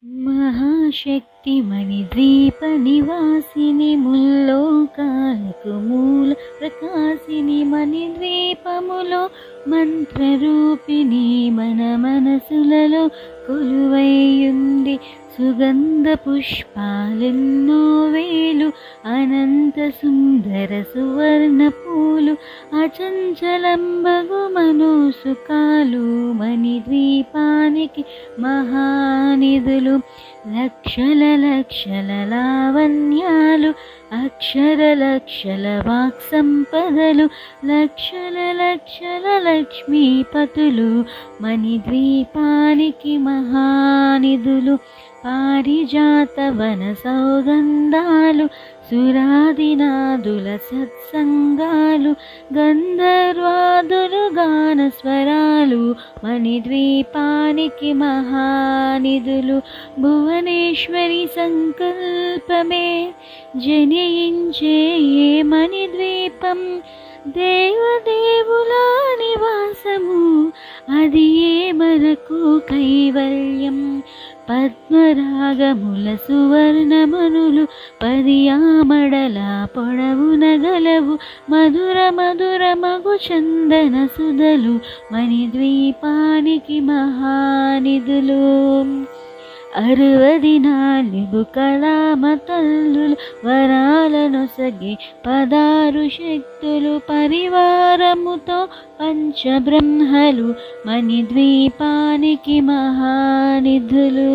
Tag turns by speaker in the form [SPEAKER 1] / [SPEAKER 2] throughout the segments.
[SPEAKER 1] మహాశక్తి మణిద్వీప నివాసిని ముల్లోకాలకు మూల ప్రకాశిని మణిద్వీపములో మంత్రరూపిణి మన మనసులలో కొలువైయుంది. సుగంధ పుష్పాలెన్నో వేలు అనంత సుందర సువర్ణ పూలు అచంచలంబగు మనోసుకాలు మణిద్వీపానికి మహానిధులు. లక్షల లక్షల లావణ్యాలు అక్షర లక్షల వాక్ సంపదలు లక్షల లక్షల లక్ష్మీపతులు మణిద్వీపానికి మహానిధులు. పారిజాత వన సౌగంధాలు సురాదినాదుల సత్సంగాలు గంధర్వాదులు గాన స్వరాలు మణిద్వీపానికి మహానిధులు. భువనేశ్వరి సంకల్పమే జనించే మణిద్వీపం దేవదేవుల నివాసము అది మనకు కైవల్యం. పద్మరాగముల సువర్ణమనులు పదియామడల పొడవున గలవు మధుర మధుర మగు చందన సుధలు మణిద్వీపానికి మహానిధులు. 64 కళామ తల్లులు వరాలనొసగే 16 శక్తులు పరివారముతో పంచబ్రహ్మలు మణిద్వీపానికి మహానిధులు.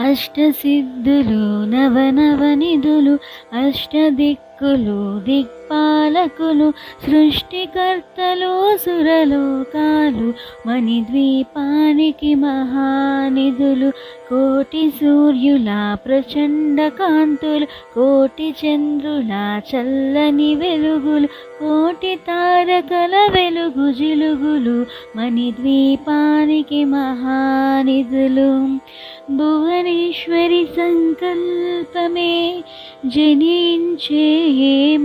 [SPEAKER 1] అష్టసిద్ధులు నవనవనిధులు అష్టదిక్కులు దిక్పాలకులు సృష్టికర్తలు సురలోకాలు మణిద్వీపానికి మహానిధులు. కోటి సూర్యుల ప్రచండ కాంతులు కోటి చంద్రుల చల్లని వెలుగులు కోటి తారకల వెలుగు జిలుగులు మణిద్వీపానికి మహానిధులు. భువనేశ్వరి సంకల్పమే జనించే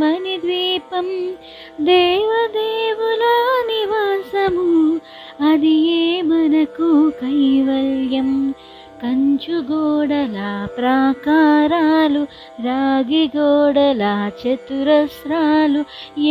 [SPEAKER 1] మణిద్వీపం దేవదేవుల నివాసము అది మనకు కైవల్యం. కంచుగోడల ప్రాకారాలు రాగి గోడల చతురస్రాలు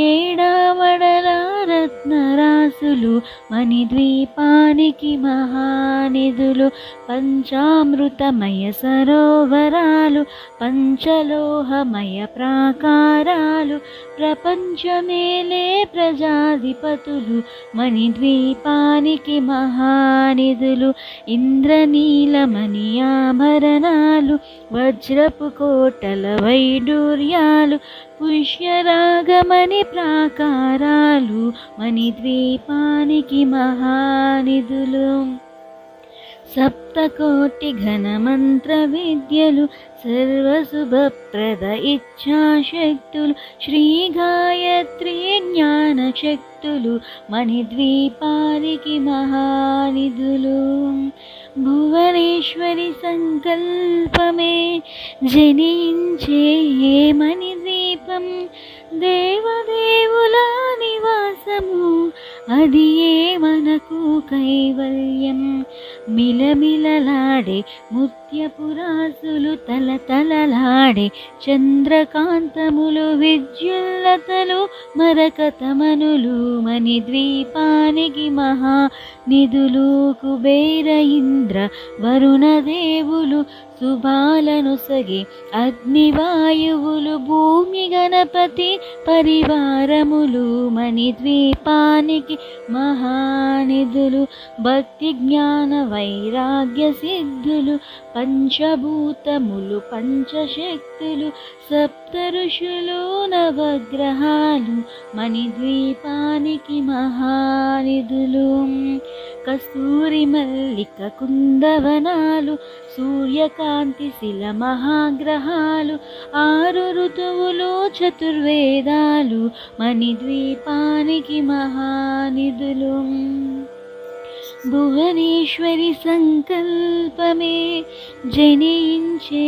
[SPEAKER 1] ఏడామడల రత్నరాసులు మణిద్వీపానికి మహానిధులు. పంచామృతమయ సరోవరాలు పంచలోహమయ ప్రాకారాలు ప్రపంచమేలే ప్రజాధిపతులు మణిద్వీపానికి మహానిధులు. ఇంద్రనీలమణి ఆభరణాలు వజ్రపు కోటల వైడూర్యాలు పుష్యరాగమణి ప్రాకారాలు మణిద్వీపానికి మహానిధులు. సప్తకోటి ఘనమంత్ర విద్యలు సర్వశుభప్రద ఇచ్ఛాశక్తులు శ్రీ గాయత్రి జ్ఞాన శక్తులు మణిద్వీపానికి మహానిధులు. భువనేశ్వరి సంకల్పమే జనించే మణిద్వీపం దేవదేవుల నివాసము అది మనకు కైవల్యం. మిలమిలలాడే ముత్యపురాసులు తలతలలాడే చంద్రకాంతములు విద్యుల్లతలు మరకతమనులు మణిద్వీపానికి మహానిధులు. కుబేర ఇంద్ర వరుణదేవులు శుభాలనొసగే అగ్నివాయువులు భూమి గణపతి పరివారములు మణిద్వీపానికి మహానిధులు. భక్తి జ్ఞాన వైరాగ్య సిద్ధులు పంచభూతములు పంచశక్తులు సప్త ఋషులు నవగ్రహాలు మణిద్వీపానికి మహానిధులు. కస్తూరి మల్లిక కుందవనాలు సూర్యకాంతి శిల మహాగ్రహాలు 6 ఋతువులు చతుర్వేదాలు మణిద్వీపానికి మహానిధులు. భువనేశ్వరి సంకల్పమే జనించే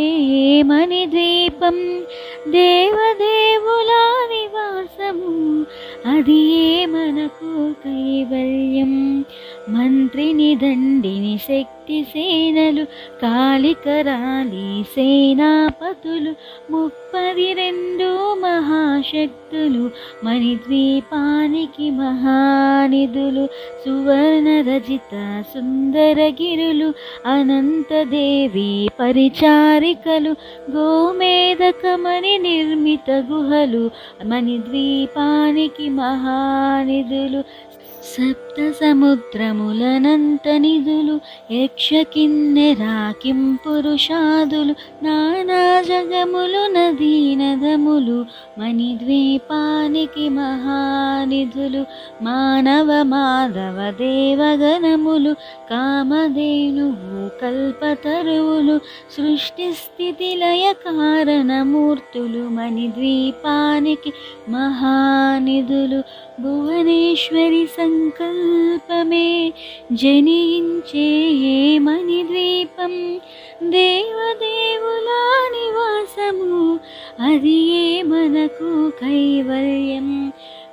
[SPEAKER 1] మణిద్వీపం దేవదేవుల నివాసము అది మనకు కైవల్యం. మంత్రిని దండిని శక్తి సేనలు కాళికరాలి సేనాపతులు 32 మహాశక్తులు మణిద్వీపానికి మహానిధులు సువర్ణ రజిత సుందరగిరులు అనంతదేవి పరిచారికలు గోమేధకమణి నిర్మిత గుహలు మణిద్వీపానికి మహానిధులు సప్త సముద్రములనంత నిధులు యక్ష కిన్నెరాకిం పురుషాదులు నానా జగములు నదీ నదములు మణిద్వీపానికి మహానిధులు మానవ మాధవ దేవగణములు కామధేనువు కల్పతరువులు సృష్టి స్థితి లయ కారణమూర్తులు మణిద్వీపానికి మహానిధులు భువనేశ్వరి సంకల్పమే జనించే మణిద్వీపం దేవదేవుల నివాసము అది మనకు కైవల్యం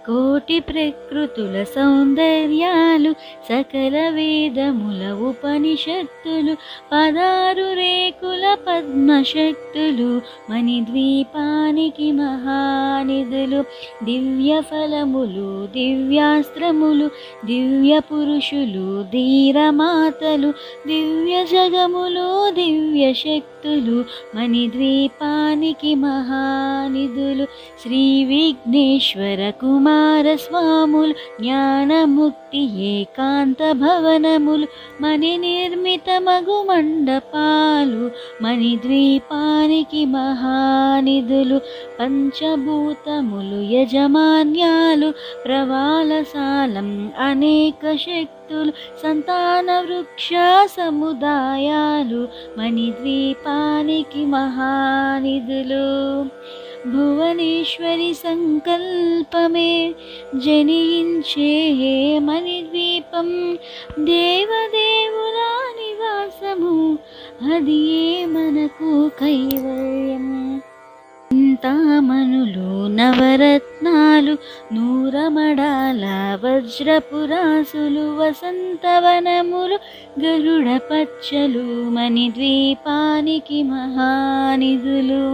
[SPEAKER 1] కోటి ప్రకృతుల సౌందర్యాలు సకల వేదముల ఉపనిషత్తులు 16 రేకుల పద్మశక్తులు మణిద్వీపానికి మహానిధులు దివ్య ఫలములు దివ్యాస్త్రములు దివ్య పురుషులు ధీరమాతలు దివ్య జగములు దివ్య శక్తులు మణిద్వీపానికి మహానిధులు శ్రీ విఘ్నేశ్వర కుమారస్వాములు జ్ఞానముక్తి ఏకాంత భవనములు మణి నిర్మితమగు మండపాలు మణిద్వీపానికి మహానిధులు పంచభూతములు యజమాన్యాలు ప్రవాళశాలం అనేక శక్తులు సంతాన వృక్ష సముదాయాలు మణిద్వీపానికి మహానిధులు భువనేశ్వరి సంకల్పమే జనించే మణిద్వీపం దేవదేవుల నివాసము అది మనకు కైవల్యం చింతామణులు నవరత్నాలు నూరమడాల వజ్రపురాసులు వసంతవనములు గరుడ పచ్చలు మణిద్వీపానికి మహానిధులు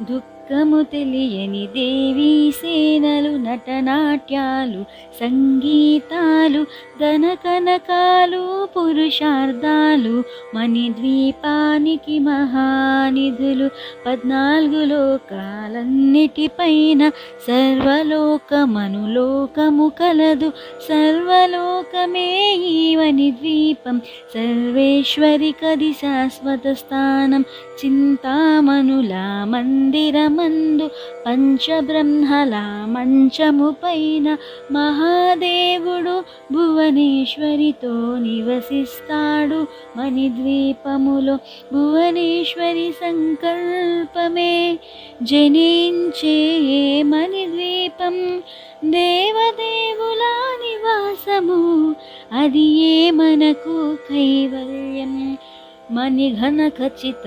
[SPEAKER 1] దుఃఖము తెలియని దేవీ సేనలు నటనాట్యాలు సంగీతాలు ధనకనకాలు పురుషార్థాలు మణిద్వీపానికి మహానిధులు 14 లోకాలన్నిటిపైన సర్వలోకమనులోకము కలదు సర్వలోకమే ఈ మణిద్వీపం సర్వేశ్వరి కది శాశ్వత స్థానం చింతామణుల మందిరమందు పంచబ్రహ్మల మంచము పైన మహాదేవుడు భువనేశ్వరితో నివసిస్తాడు మణిద్వీపములో భువనేశ్వరి సంకల్పమే జనించే మణిద్వీపం దేవదేవుల నివాసము అది మనకు కైవల్యం మణిఘన ఖచ్చిత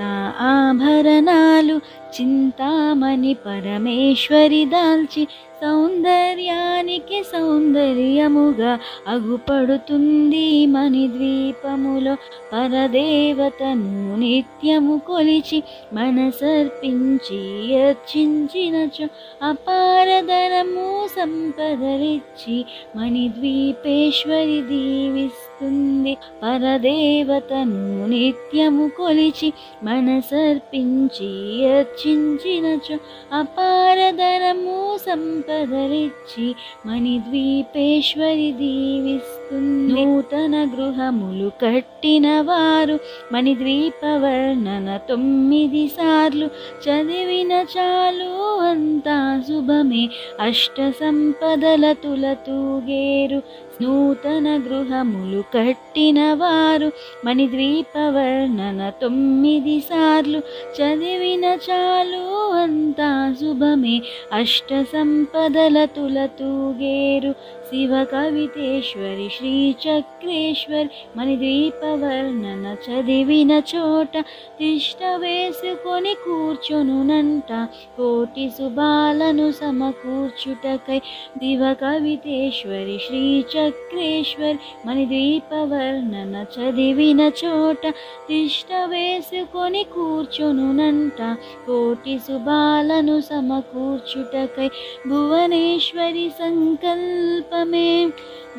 [SPEAKER 1] ఆభరణాలు చింతామణి పరమేశ్వరి దాల్చి సౌందర్యానికి సౌందర్యముగా అగుపడుతుంది మణిద్వీపములో పరదేవతను నిత్యము కొలిచి మనసర్పించి అర్చించినచో అపారధనము సంపదలిచ్చి మణిద్వీపేశ్వరి దీవిస్తుంది పరదేవతను నిత్యము కొలిచి మనసర్పించి అర్చించినచో అపారధనము సంపదలిచ్చి మణిద్వీపేశ్వరి దీవిస్తుంది నూతన గృహములు కట్టిన వారు మణిద్వీప వర్ణన 9 సార్లు చదివిన చాలు అంతా శుభమే అష్ట సంపదల తులతూగేరు నూతన గృహములు కట్టిన వారు మణిద్వీప వర్ణన 9 సార్లు చదివిన చాలు అంతా శుభమే అష్ట సంపదల తులతూగేరు శివ కవితేశ్వరి శ్రీచక్రేశ్వరి మణిద్వీపవర్ణన చదివిన చోట తిష్ట వేసుకొని కూర్చొనునంట కోటి శుభాలను సమకూర్చుటకై శివ కవితేశ్వరి శ్రీచక్రేశ్వరి మణిద్వీపవర్ణన చదివిన చోట తిష్ట వేసుకొని కూర్చొనునంట కోటి శుభాలను సమకూర్చుటకై భువనేశ్వరి సంకల్పమే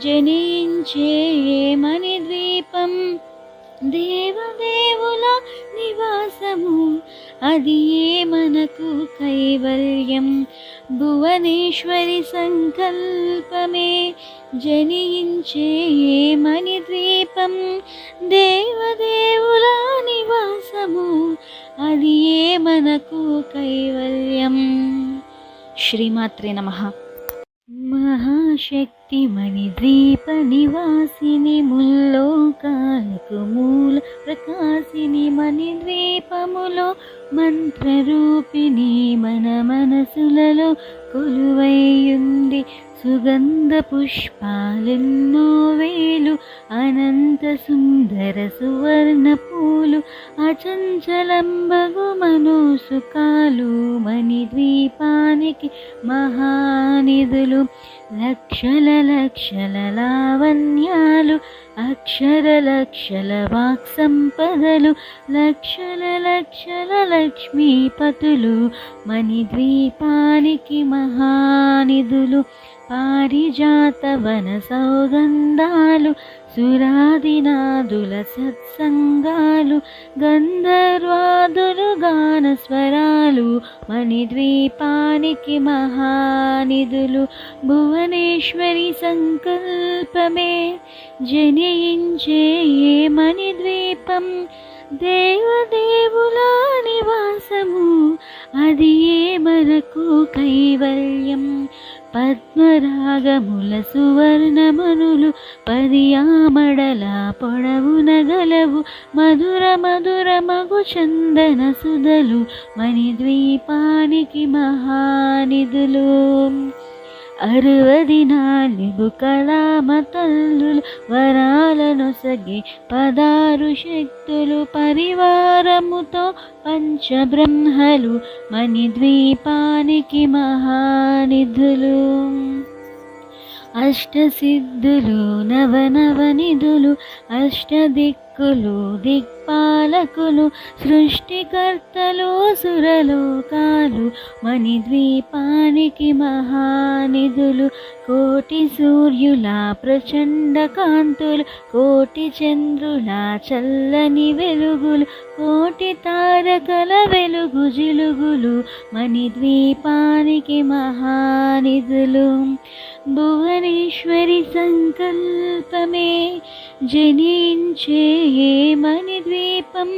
[SPEAKER 1] జనించే మణిద్వీపం దేవదేవుల నివాసము అది మనకు కైవల్యం భువనేశ్వరి సంకల్పమే జనించే మణిద్వీపం దేవదేవుల నివాసము అది మనకు కైవల్యం. శ్రీమాత్రే నమః. మహాశక్తి మణిద్వీప నివాసిని ముల్లోకాలకు మూల ప్రకాశిని మణిద్వీపములో మంత్రరూపిణి మన మనసులలో కొలువైయుండి సుగంధ పుష్పాలెన్నో వేలు అనంత సుందర సువర్ణ పూలు అచంచలంబగు మనోసుకాలు మణిద్వీపానికి మహానిధులు లక్షల లక్షల లావణ్యాలు అక్షర లక్షల వాక్ సంపదలు లక్షల లక్షల లక్ష్మీపతులు మణిద్వీపానికి మహానిధులు పారిజాత వన సౌగంధాలు సురాదినాదుల సత్సంగాలు గంధర్వాదులు గాన స్వరాలు మణిద్వీపానికి మహానిధులు భువనేశ్వరి సంకల్పమే జనించే మణిద్వీపం దేవదేవుల నివాసము అది మనకు కైవల్యం పద్మరాగముల సువర్ణమనులు 10 ఆమడల పొడవున గలవు మధుర మధుర మగు చందన సుధలు మణిద్వీపానికి మహానిధులు 64 కళామ తల్లులు వరాలనొసగే 16 శక్తులు పరివారముతో పంచబ్రహ్మలు మణిద్వీపానికి మహానిధులు అష్టసిద్ధులు నవనవనిధులు అష్టదిక్కులు దిక్పాలకులు సృష్టికర్తలు సురలోకాలు మణిద్వీపానికి మహానిధులు కోటి సూర్యుల ప్రచండ కాంతులు కోటి చంద్రుల చల్లని వెలుగులు కోటి తారకల వెలుగు జిలుగులు మణిద్వీపానికి మహానిధులు భువనేశ్వరి సంకల్పమే జనించే మణిద్వీపం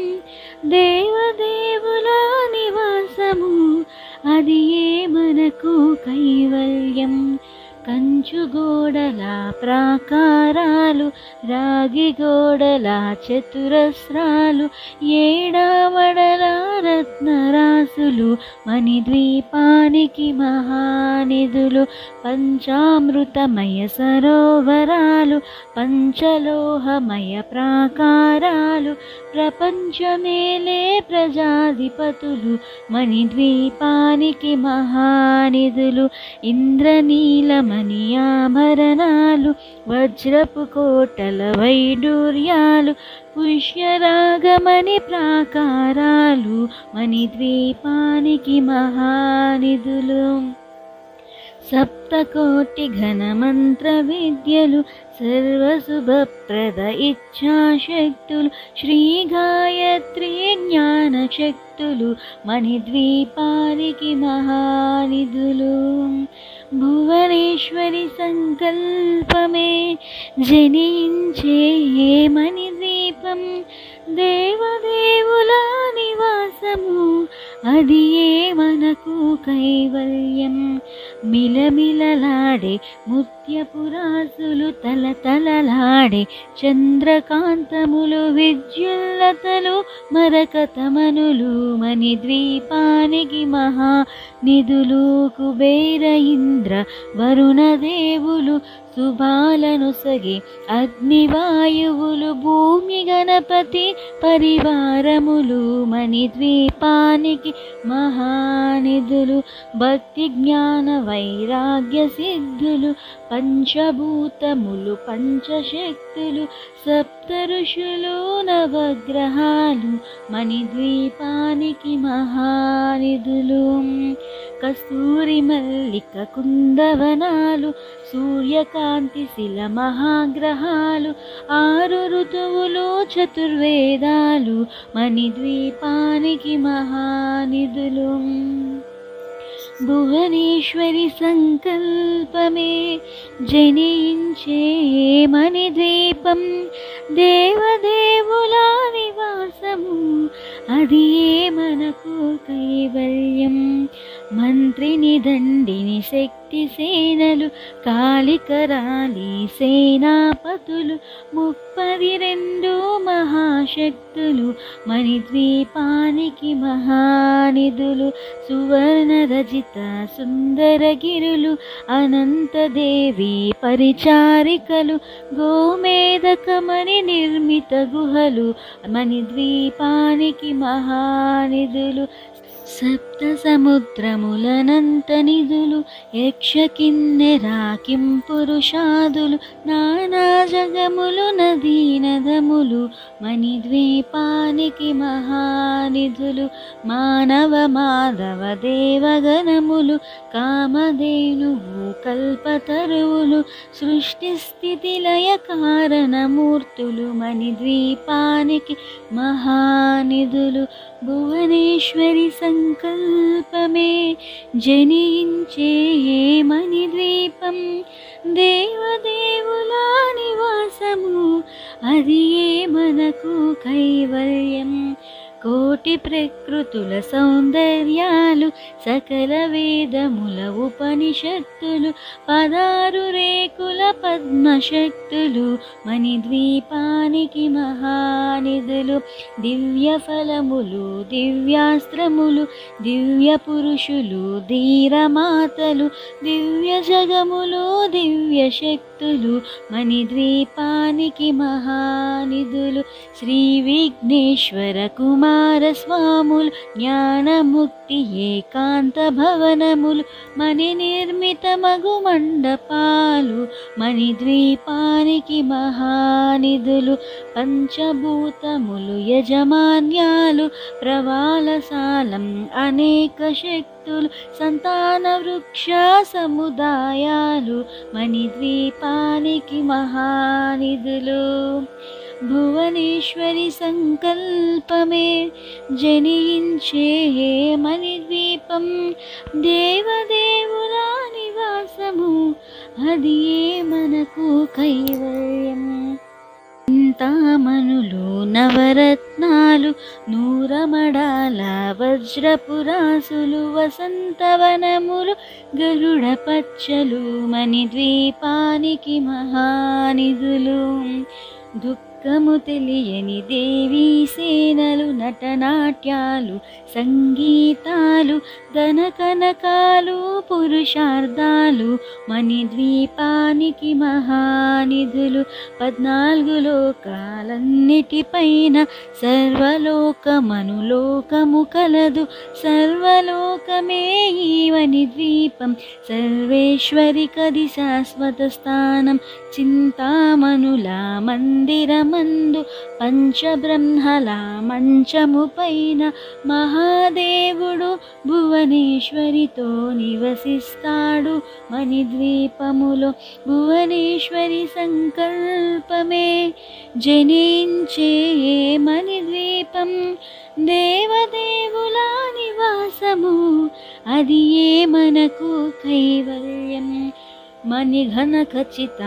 [SPEAKER 1] దేవదేవుల నివాసము అది మనకు కైవల్యం కంచుగోడల ప్రాకారాలు రాగి గోడల చతురస్రాలు ఏడావడల రత్నరాసులు మణిద్వీపానికి మహానిధులు పంచామృతమయ సరోవరాలు పంచలోహమయ ప్రాకారాలు ప్రపంచమేలే ప్రజాధిపతులు మణిద్వీపానికి మహానిధులు ఇంద్రనీలమణి ఆభరణాలు వజ్రపు కోటల వైడూర్యాలు పుష్యరాగమణి ప్రాకారాలు మణిద్వీపానికి మహానిధులు సప్తకోటి ఘనమంత్ర విద్యలు సర్వశుభప్రద ఇచ్ఛాశక్తులు శ్రీ గాయత్రి జ్ఞాన శక్తులు మణిద్వీపానికి మహానిధులు భువనేశ్వరి సంకల్పమే జనించే మణిద్వీపం దేవదేవుల నివాసము అది మనకు కైవల్యం మిలమిలలాడే ముత్యాల ముత్యపురాసులు తలతలలాడే చంద్రకాంతములు విద్యుల్లతలు మరకతమనులు మణిద్వీపానికి మహానిధులు కుబేర ఇంద్ర వరుణదేవులు శుభాలను సగి అగ్నివాయువులు భూమి గణపతి పరివారములు మణిద్వీపానికి మహానిధులు భక్తి జ్ఞాన వైరాగ్య సిద్ధులు పంచభూతములు పంచశక్తులు సప్త ఋషులు నవగ్రహాలు మణిద్వీపానికి మహానిధులు కస్తూరి మల్లిక కుందవనాలు సూర్యకాంతి శిల మహాగ్రహాలు 6 ఋతువులు చతుర్వేదాలు మణిద్వీపానికి మహానిధులు భువనేశ్వరి సంకల్పమే జనించే మణిద్వీపం దేవదేవుల నివాసము అది మనకు కైవల్యం మంత్రిని దండిని శక్తి సేనలు కాళికరాలి సేనాపతులు 32 మహాశక్తులు మణిద్వీపానికి మహానిధులు సువర్ణ రజిత సుందరగిరులు అనంతదేవి పరిచారికలు గోమేధకమణి నిర్మిత గుహలు మణిద్వీపానికి మహానిధులు సప్త సముద్రములనంత నిధులు యక్ష కిన్నెరాకిం పురుషాదులు నానా జగములు నదీ నదములు మణిద్వీపానికి మహానిధులు మానవ మాధవ దేవగణములు కామధేనువు కల్పతరువులు సృష్టి స్థితి లయ కారణమూర్తులు మణిద్వీపానికి మహానిధులు భువనేశ్వరి సంకల్పమే జనించే మణిద్వీపం దేవదేవుల నివాసము అది మనకు కైవల్యం కోటి ప్రకృతుల సౌందర్యాలు సకల వేదముల ఉపనిషత్తులు 16 రేకుల పద్మశక్తులు మణిద్వీపానికి మహానిధులు దివ్య ఫలములు దివ్యాస్త్రములు దివ్య పురుషులు ధీరమాతలు దివ్య జగములు దివ్య శక్తులు మణిద్వీపానికి మహానిధులు శ్రీ విఘ్నేశ్వర కుమారస్వాములు జ్ఞానముక్తి ఏకాంత భవనములు మణి నిర్మిత మగు మండపాలు మణిద్వీపానికి మహానిధులు పంచభూతములు యజమాన్యాలు ప్రవాళశాలం అనేక శక్తులు సంతాన వృక్ష సముదాయాలు మణిద్వీపానికి మహానిధులు భువనేశ్వరి సంకల్పమే జనించే మణిద్వీపం దేవదేవుల నివాసము అది మనకు కైవల్యం చింతామణులు నవరత్నాలు నూరమడాల వజ్రపురాసులు వసంతవనములు గరుడ పచ్చలు మణిద్వీపానికి మహానిధులు దుఃఖము తెలియని దేవీ సేనలు నటనాట్యాలు సంగీతాలు ధనకనకాలు పురుషార్థాలు మణిద్వీపానికి మహానిధులు 14 లోకాలన్నిటిపైన సర్వలోకమనులోకము కలదు సర్వలోకమే ఈ మణిద్వీపం సర్వేశ్వరి కది శాశ్వత స్థానం చింతామణుల మందిరమందు పంచబ్రహ్మల మంచము పైన మహాదేవుడు భువనేశ్వరితో నివసిస్తాడు మణిద్వీపములో భువనేశ్వరి సంకల్పమే జనించే మణిద్వీపం దేవదేవుల నివాసము అది మనకు కైవల్యం మణిఘన ఖచ్చిత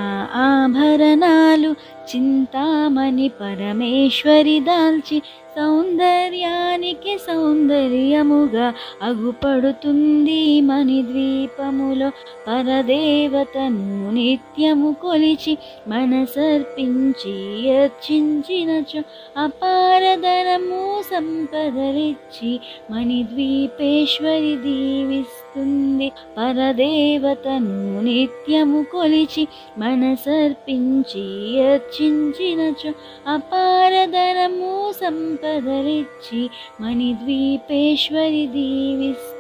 [SPEAKER 1] ఆభరణాలు చింతామణి పరమేశ్వరి దాల్చి సౌందర్యానికి సౌందర్యముగా అగుపడుతుంది మణిద్వీపములో. పరదేవతను నిత్యము కొలిచి మనసర్పించి అర్చించినచో అపారధనము సంపదలిచ్చి మణిద్వీపేశ్వరి దీవిస్తుంది. పరదేవతను నిత్యము కొలిచి మనసర్పించి అర్చించినచో అపారధనము సంపదలిచ్చి మణిద్వీపేశ్వరి దీవిస్తుంది.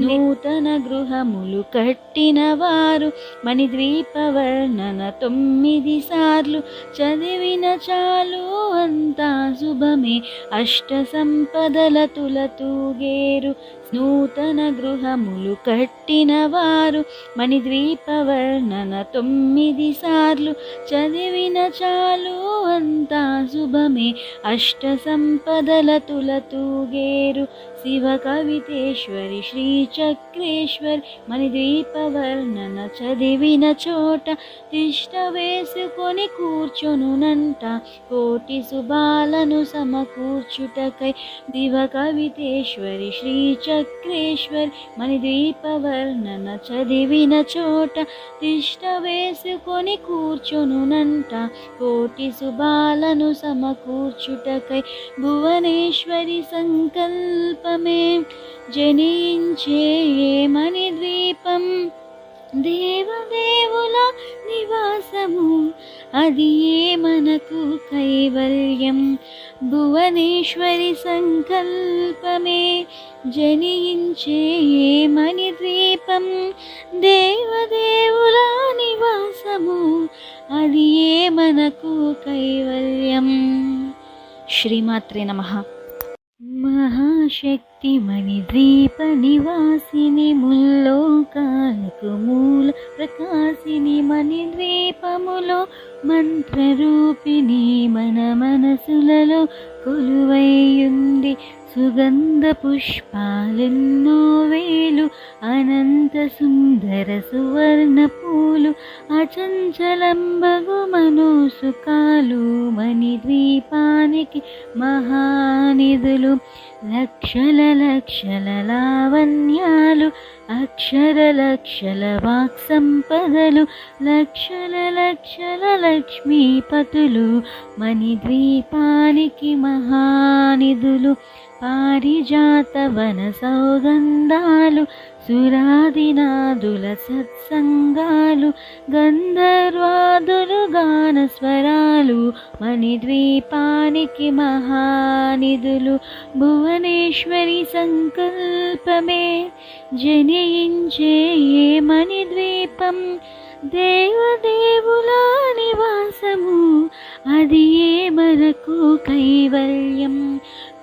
[SPEAKER 1] నూతన గృహములు కట్టిన వారు మణిద్వీప వర్ణన 9 సార్లు చదివిన చాలు అంతా శుభమే, అష్ట సంపదల తులతూగేరు. నూతన గృహములు కట్టిన వారు మణిద్వీప వర్ణన 9 సార్లు చదివిన చాలు అంతా శుభమే, అష్ట సంపదల తులతూగేరు. శివ కవితేశ్వరి శ్రీ చక్రేశ్వరి మణిద్వీప వర్ణన చదివిన చోట తిష్ట వేసుకొని కూర్చొనునంట కోటి శుభాలను సమకూర్చుటకై. శివ కవితేశ్వరి శ్రీ చక్రేశ్వరి మణిద్వీప వర్ణన చదివిన చోట తిష్ట వేసుకొని కూర్చొనునంట కోటి శుభాలను సమకూర్చుటకై. భువనేశ్వరి సంకల్పమే జనించే మణిద్వీపం, దేవదేవుల నివాసము అది మనకు కైవల్యం. భువనేశ్వరి సంకల్పమే జనించే మణిద్వీపం, దేవదేవుల నివాసము అది మనకు కైవల్యం. శ్రీమాత్రే నమః. మహాశక్తి మణిద్వీప నివాసిని ముల్లోకాలకు మూల ప్రకాశిని మణిద్వీపములో మంత్రరూపిణి మన మనసులలో కొలువైయుంది. సుగంధ పుష్పాలెన్నో వేలు అనంత సుందర సువర్ణ పూలు అచంచలంబగు మనోసుకాలు మణిద్వీపానికి మహానిధులు. లక్షల లక్షల లావణ్యాలు అక్షర లక్షల వాక్ సంపదలు లక్షల లక్షల లక్ష్మీపతులు మణిద్వీపానికి మహానిధులు. పారిజాత వన సౌగంధాలు సురాదినాదుల సత్సంగాలు గంధర్వాదులు గాన స్వరాలు మణిద్వీపానికి మహానిధులు. భువనేశ్వరి సంకల్పమే జనించే మణిద్వీపం, దేవదేవుల నివాసము అది మనకు కైవల్యం.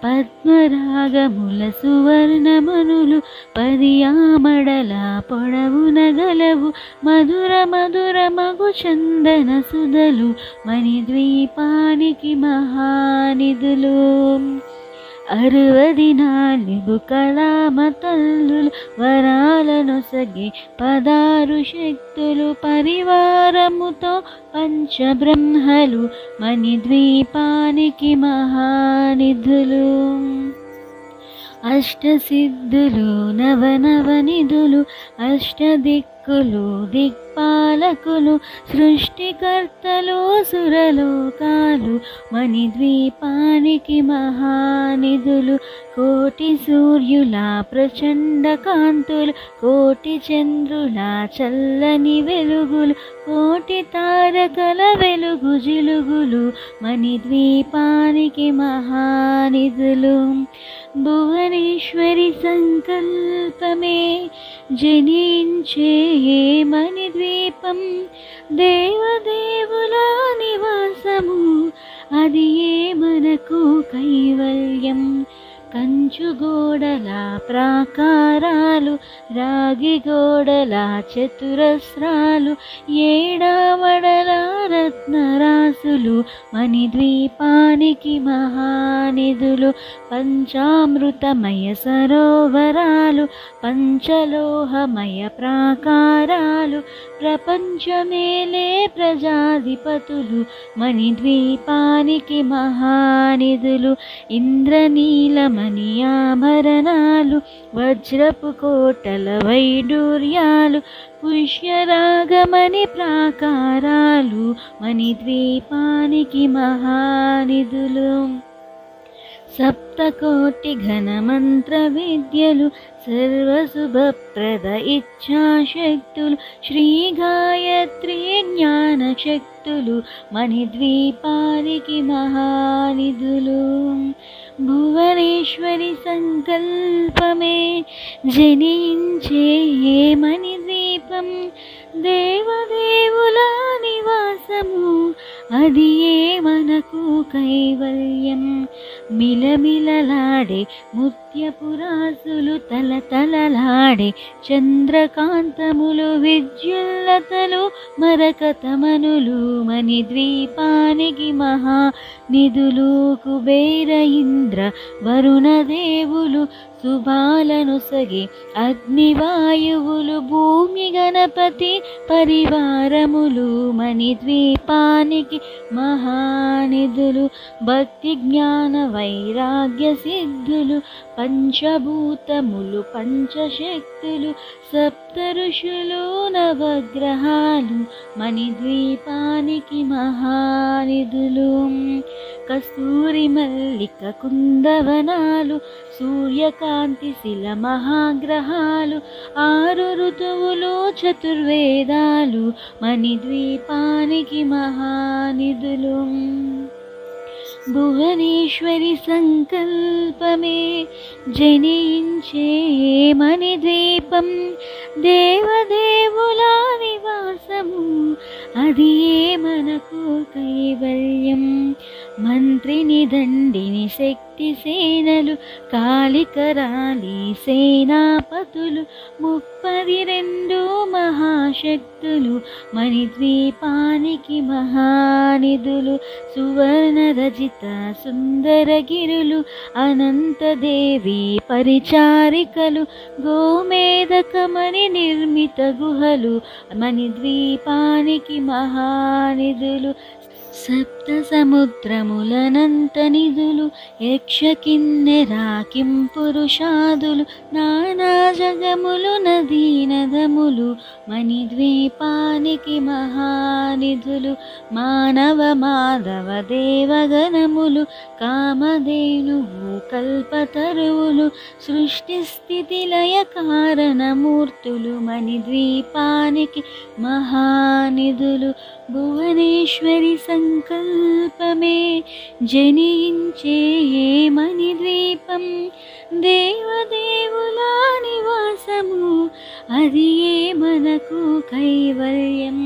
[SPEAKER 1] పద్మరాగముల సువర్ణమనులు 10 ఆమడల పొడవున గలవు మధుర మధుర మగు చందన సుధలు మణిద్వీపానికి మహానిధులు. 64 కళామతల్లులు వరాలనొసగే 16 శక్తులు పరివారముతో పంచబ్రహ్మలు మణిద్వీపానికి మహానిధులు. అష్టసిద్ధులు నవనవనిధులు అష్టదిక్కులు దిక్పాలకులు సృష్టికర్తలు సురలోకాలు మణిద్వీపానికి మహానిధులు. కోటి సూర్యుల ప్రచండ కాంతులు కోటి చంద్రుల చల్లని వెలుగులు కోటి తారకల వెలుగు జిలుగులు మణిద్వీపానికి మహానిధులు. భువనేశ్వరి సంకల్పమే జనించే మణిద్వీపం, దేవదేవుల నివాసము అది మనకు కైవల్యం. కంచుగోడల ప్రాకారాలు, రాగి గోడల చతురస్రాలు, ఏడావడల రత్నరాసులు, మణిద్వీపానికి మహానిధులు, పంచామృతమయ సరోవరాలు, పంచలోహమయ ప్రాకారాలు, ప్రపంచమేలే ప్రజాధిపతులు, మణిద్వీపానికి మహానిధులు, ఇంద్రనీలమణి ఆభరణాలు, వజ్రపు కోటల వైడూర్యాలు, పుష్యరాగమణి ప్రాకారాలు, మణిద్వీపానికి మహానిధులు, సప్తకోటి ఘనమంత్ర విద్యలు, సర్వశుభప్రద ఇచ్ఛాశక్తులు, శ్రీ గాయత్రి జ్ఞాన శక్తులు, మణిద్వీపానికి మహానిధులు. భువనేశ్వరి సంకల్పమే జనించే మణిద్వీపం, దేవదేవుల నివాసము, అది ఏ మనకు కైవల్యం. మిలమిలలాడే ముత్యపురాసులు, తలతలలాడే చంద్రకాంతములు, విద్యుల్లతలు, మరకతమనులు, మణిద్వీపానికి మహానిధులు. కుబేర ఇంద్ర వరుణదేవులు, శుభాలను సగి అగ్నివాయువులు, భూమి గణపతి పరివారములు, మణిద్వీపానికి మహానిధులు. భక్తి జ్ఞాన వైరాగ్య సిద్ధులు, పంచభూతములు, పంచశక్తులు, సప్త ఋషులు, నవగ్రహాలు, మణిద్వీపానికి మహానిధులు. కస్తూరి మల్లిక కుందవనాలు, సూర్యకాంతి శిల మహాగ్రహాలు, 6 ఋతువులు, చతుర్వేదాలు, మణిద్వీపానికి మహానిధులు. భువనేశ్వరి సంకల్పమే జనించే మణిద్వీపం, దేవదేవుల నివాసము, అది ఏ మనకు కైవల్యం. మంత్రిని దండిని శక్తి సేనలు, కాళికరాలి సేనాపతులు, 32 మహాశక్తులు, మణిద్వీపానికి మహానిధులు. సువర్ణ రజిత సుందరగిరులు, అనంతదేవి పరిచారికలు, గోమేధకమణి నిర్మిత గుహలు, మణిద్వీపానికి మహానిధులు. సప్త సముద్రములనంత నిధులు, యక్ష కిన్నెరా కింపురుషాదులు, నానా జగములు, నదీ నదములు, మణిద్వీపానికి మహానిధులు. మానవ మాధవ దేవగణములు, కామధేనువు కల్పతరువులు, సృష్టి స్థితి లయ కారణమూర్తులు, మణిద్వీపానికి మహానిధులు. భువనేశ్వరి సంకల్పమే జనించే మణిద్వీపం, దేవదేవుల నివాసము, అది ఏ మనకు కైవల్యం.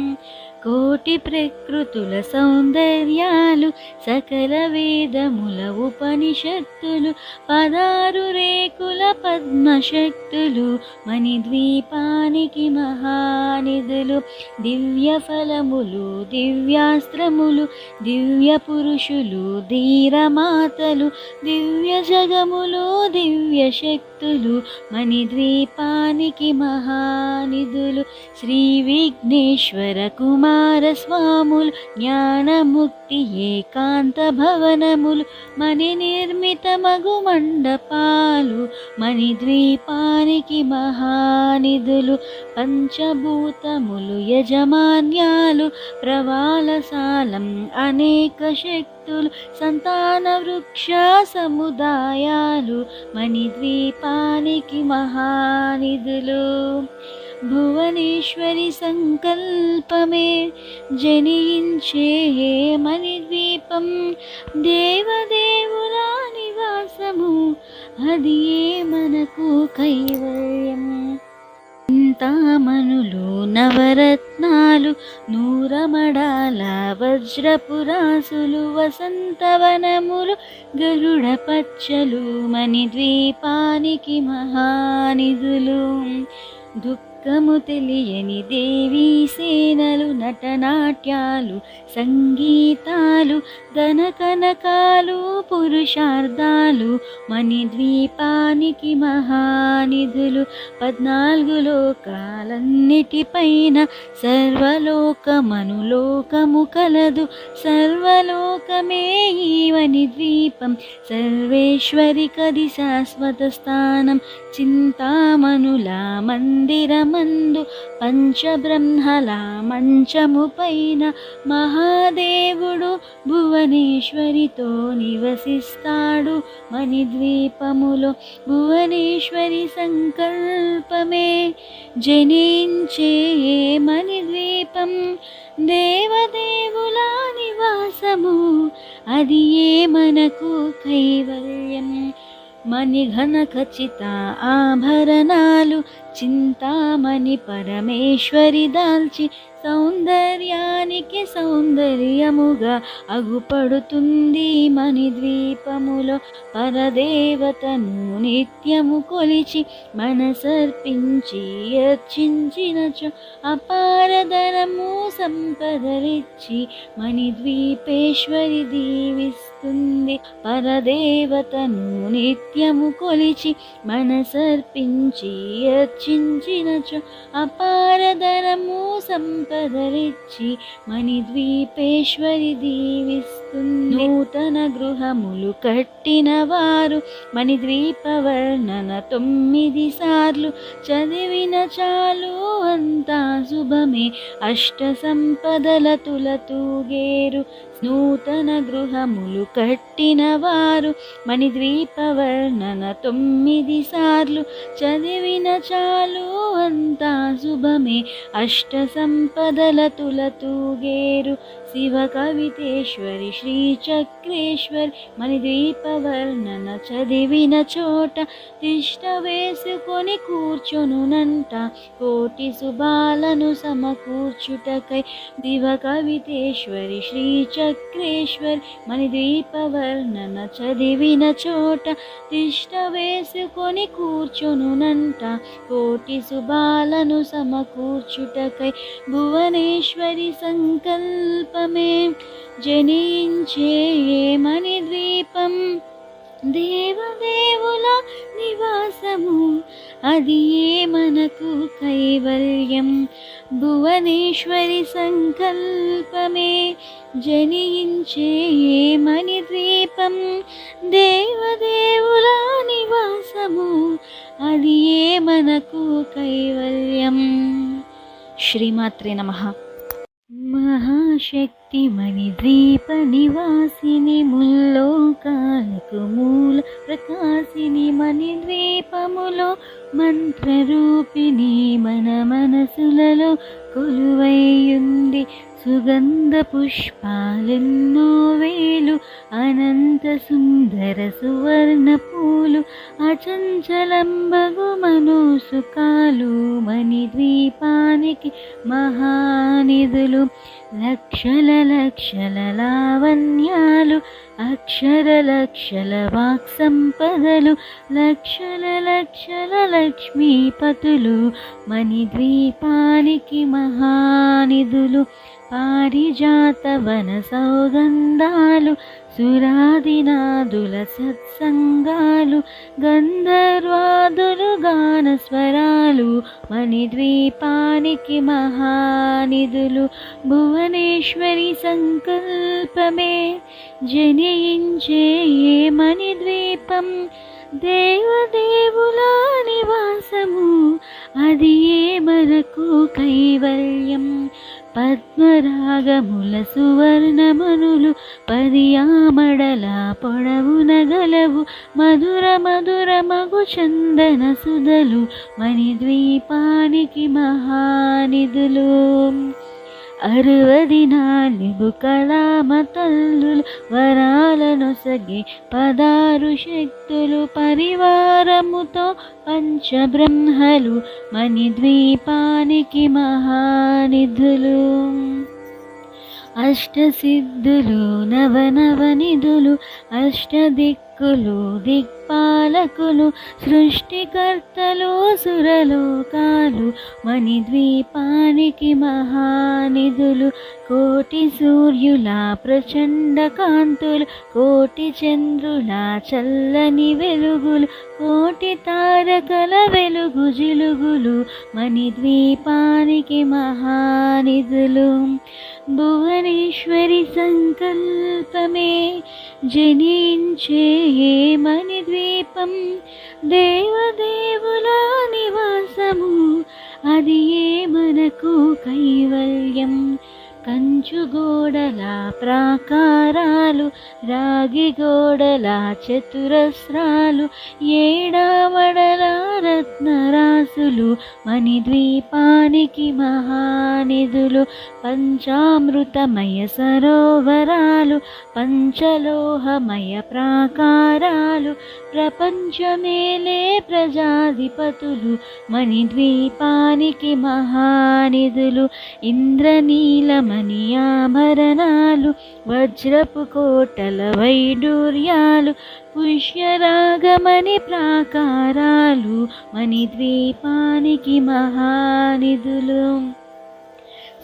[SPEAKER 1] కోటి ప్రకృతుల సౌందర్యాలు, సకల వేదముల ఉపనిషత్తులు, 16 రేకుల పద్మశక్తులు, మణిద్వీపానికి మహానిధులు. దివ్య ఫలములు, దివ్యాస్త్రములు, దివ్య పురుషులు, ధీరమాతలు, దివ్య జగములు, దివ్య శక్తులు, మణిద్వీపానికి మహానిధులు. శ్రీ విఘ్నేశ్వర కుమారస్వాములు, జ్ఞానముక్తి ఏకాంత భవనములు, మణి నిర్మిత మగు మండపాలు, మణిద్వీపానికి మహానిధులు. పంచభూతములు యజమాన్యాలు, ప్రవాళసాలం అనేక శక్తులు, సంతాన వృక్ష సముదాయాలు, మణిద్వీపానికి మహానిధులు. భువనేశ్వరి సంకల్పమే జనించే మణిద్వీపం, దేవదేవుల నివాసము, అది ఏ మనకు కైవల్యం. చింతామణులు నవరత్నాలు నూరమడాల వజ్రపురాసులు వసంతవనములు గరుడ పచ్చలు మణిద్వీపానికి మహానిధులు. దుఃఖము తెలియని దేవీ సేనలు నటనాట్యాలు సంగీతాలు ధనకనకాలు పురుషార్థాలు మణిద్వీపానికి మహానిధులు. 14 లోకాలన్నిటిపైన సర్వలోకమనులోకము కలదు. సర్వలోకమే ఈ మణిద్వీపం సర్వేశ్వరి కది శాశ్వత స్థానం. చింతామణుల మందిరమందు పంచబ్రహ్మల మంచము పైన మహాదేవుడు భువనేశ్వరితో నివసిస్తాడు మణిద్వీపములో. భువనేశ్వరి సంకల్పమే జనించే మణిద్వీపం. దేవదేవుల నివాసము అది ఏ మనకు కైవల్యం. మణిఘన ఖచ్చిత ఆభరణాలు చింతామణి పరమేశ్వరి దాల్చి సౌందర్యానికి సౌందర్యముగా అగుపడుతుంది మణిద్వీపములో. పరదేవతను నిత్యము కొలిచి మనసర్పించి అర్చించినచో అపారధనము సంపదలిచ్చి మణిద్వీపేశ్వరి దీవిస్తుంది. పరదేవతను నిత్యము కొలిచి మనసర్పించి అర్చించినచో అపారధనము సంపదలిచ్చి మణిద్వీపేశ్వరి దీవిస్తుంది. నూతన గృహములు కట్టిన వారు మణిద్వీప వర్ణన 9 సార్లు చదివిన చాలు అంతా శుభమే. అష్ట సంపదల తులతూగేరు. నూతన గృహములు కట్టిన వారు మణిద్వీప వర్ణన 9 సార్లు చదివిన చాలు అంతా శుభమే. అష్ట సంపదల తులతూగేరు. శివ కవితేశ్వరి శ్రీ చక్రేశ్వరి మణిద్వీప వర్ణన చదివిన చోట తిష్ట వేసుకొని కూర్చొనునంట కోటి శుభాలను సమకూర్చుటకై. శివ కవితేశ్వరి శ్రీ చక్రేశ్వరి మణిద్వీప వర్ణన చదివిన చోట తిష్ట వేసుకొని కూర్చొనునంట కోటి శుభాలను సమకూర్చుటకై. భువనేశ్వరి సంకల్పమే జనించే మణిద్వీపం. దేవదేవుల నివాసము అది ఏ మనకు కైవల్యం. భువనేశ్వరి సంకల్పమే జనించే మణిద్వీపం. దేవదేవుల నివాసము అది ఏ మనకు కైవల్యం. శ్రీమాత్రే నమః. మహాశక్తి మణిద్వీప నివాసిని ముల్లోకాలకు మూల ప్రకాశిని మణిద్వీపములో మంత్రరూపిణి మన మనసులలో కొలువైయుంది. సుగంధ పుష్పాలెన్నో వేలు అనంత సుందర సువర్ణ పూలు అచంచలంబగు మనోసుకాలు మణిద్వీపానికి మహానిధులు. లక్షల లక్షల లావణ్యాలు అక్షర లక్షల వాక్ సంపదలు లక్షల లక్షల లక్ష్మీపతులు మణిద్వీపానికి మహానిధులు. పారిజాత వన సౌగంధాలు సురాదినాదుల సత్సంగాలు గంధర్వాదులు గాన స్వరాలు మణిద్వీపానికి మహానిధులు. భువనేశ్వరి సంకల్పమే జనించే మణిద్వీపం. దేవదేవుల నివాసము అది ఏ మనకు కైవల్యం. పద్మరాగముల సువర్ణమనులు 10 ఆమడల పొడవున గలవు మధుర మధుర మగు చందన సుధలు మణిద్వీపానికి మహానిధులు. 64 కళామ తల్లులు వరాలనొసగే 16 శక్తులు పరివారముతో పంచబ్రహ్మలు మణిద్వీపానికి మహానిధులు. అష్టసిద్ధులు నవనవనిధులు అష్టదిక్కులు దిక్పాలకులు సృష్టికర్తలు సురలోకాలు మణిద్వీపానికి మహానిధులు. కోటి సూర్యుల ప్రచండ కాంతులు కోటి చంద్రుల చల్లని వెలుగులు కోటి తారకల వెలుగు జిలుగులు మణిద్వీపానికి మహానిధులు. భువనేశ్వరి సంకల్పమే జనించే మణిద్వీపం దేవదేవుల నివాసము అది ఏ మనకు కైవల్యం. కంచు గోడల ప్రాకారాలు రాగి గోడల చతురస్రాలు ఏడామడల రత్నరాసులు మణిద్వీపానికి మహానిధులు. పంచామృతమయ సరోవరాలు పంచలోహమయ ప్రాకారాలు ప్రపంచమేలే ప్రజాధిపతులు మణిద్వీపానికి మహానిధులు. ఇంద్రనీలమణి ఆభరణాలు వజ్రపు కోటల వైడూర్యాలు పుష్యరాగమణి ప్రాకారాలు మణిద్వీపానికి మహానిధులు.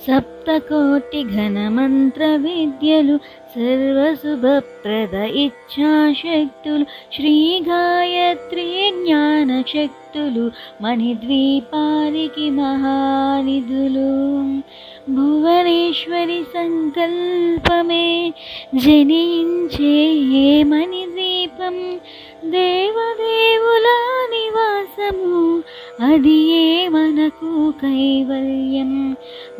[SPEAKER 1] సప్తకోటి ఘనమంత్ర విద్యలు సర్వశుభప్రద ఇచ్ఛాశక్తులు శ్రీ గాయత్రి జ్ఞాన శక్తులు మణిద్వీపానికి మహానిధులు. భువనేశ్వరి సంకల్పమే జనించే మణిద్వీపం దేవదేవుల నివాసము అది ఏ మనకు కైవల్యం.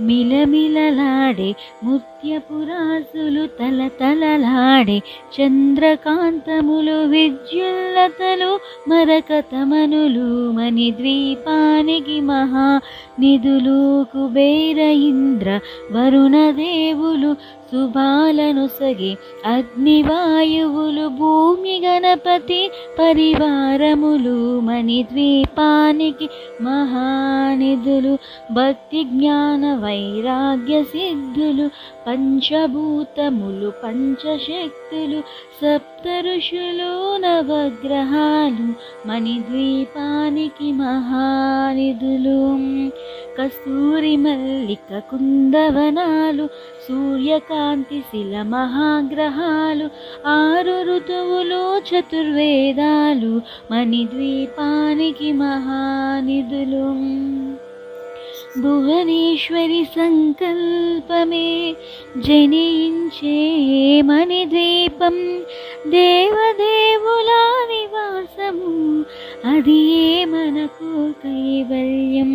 [SPEAKER 1] మిలమిలలాడే ముత్యపురాసులు తలతలలాడే చంద్రకాంతములు విద్యుల్లతలు మరకతమనులు మణిద్వీపానికి మహానిధులు. కుబేర ఇంద్ర వరుణదేవులు శుభాలనొసగే అగ్నివాయువులు భూమి గణపతి పరివారములు మణిద్వీపానికి మహానిధులు. భక్తి జ్ఞాన వైరాగ్య సిద్ధులు పంచభూతములు పంచశక్తులు సప్త ఋషులు నవగ్రహాలు మణిద్వీపానికి మహానిధులు. కస్తూరి మల్లిక కుందవనాలు సూర్యకాంతి శిల మహాగ్రహాలు 6 ఋతువులు చతుర్వేదాలు మణిద్వీపానికి మహానిధులు. భువనేశ్వరి సంకల్పమే జనించే మణిద్వీపం దేవదేవుల నివాసము అది ఏ మనకు కైవల్యం.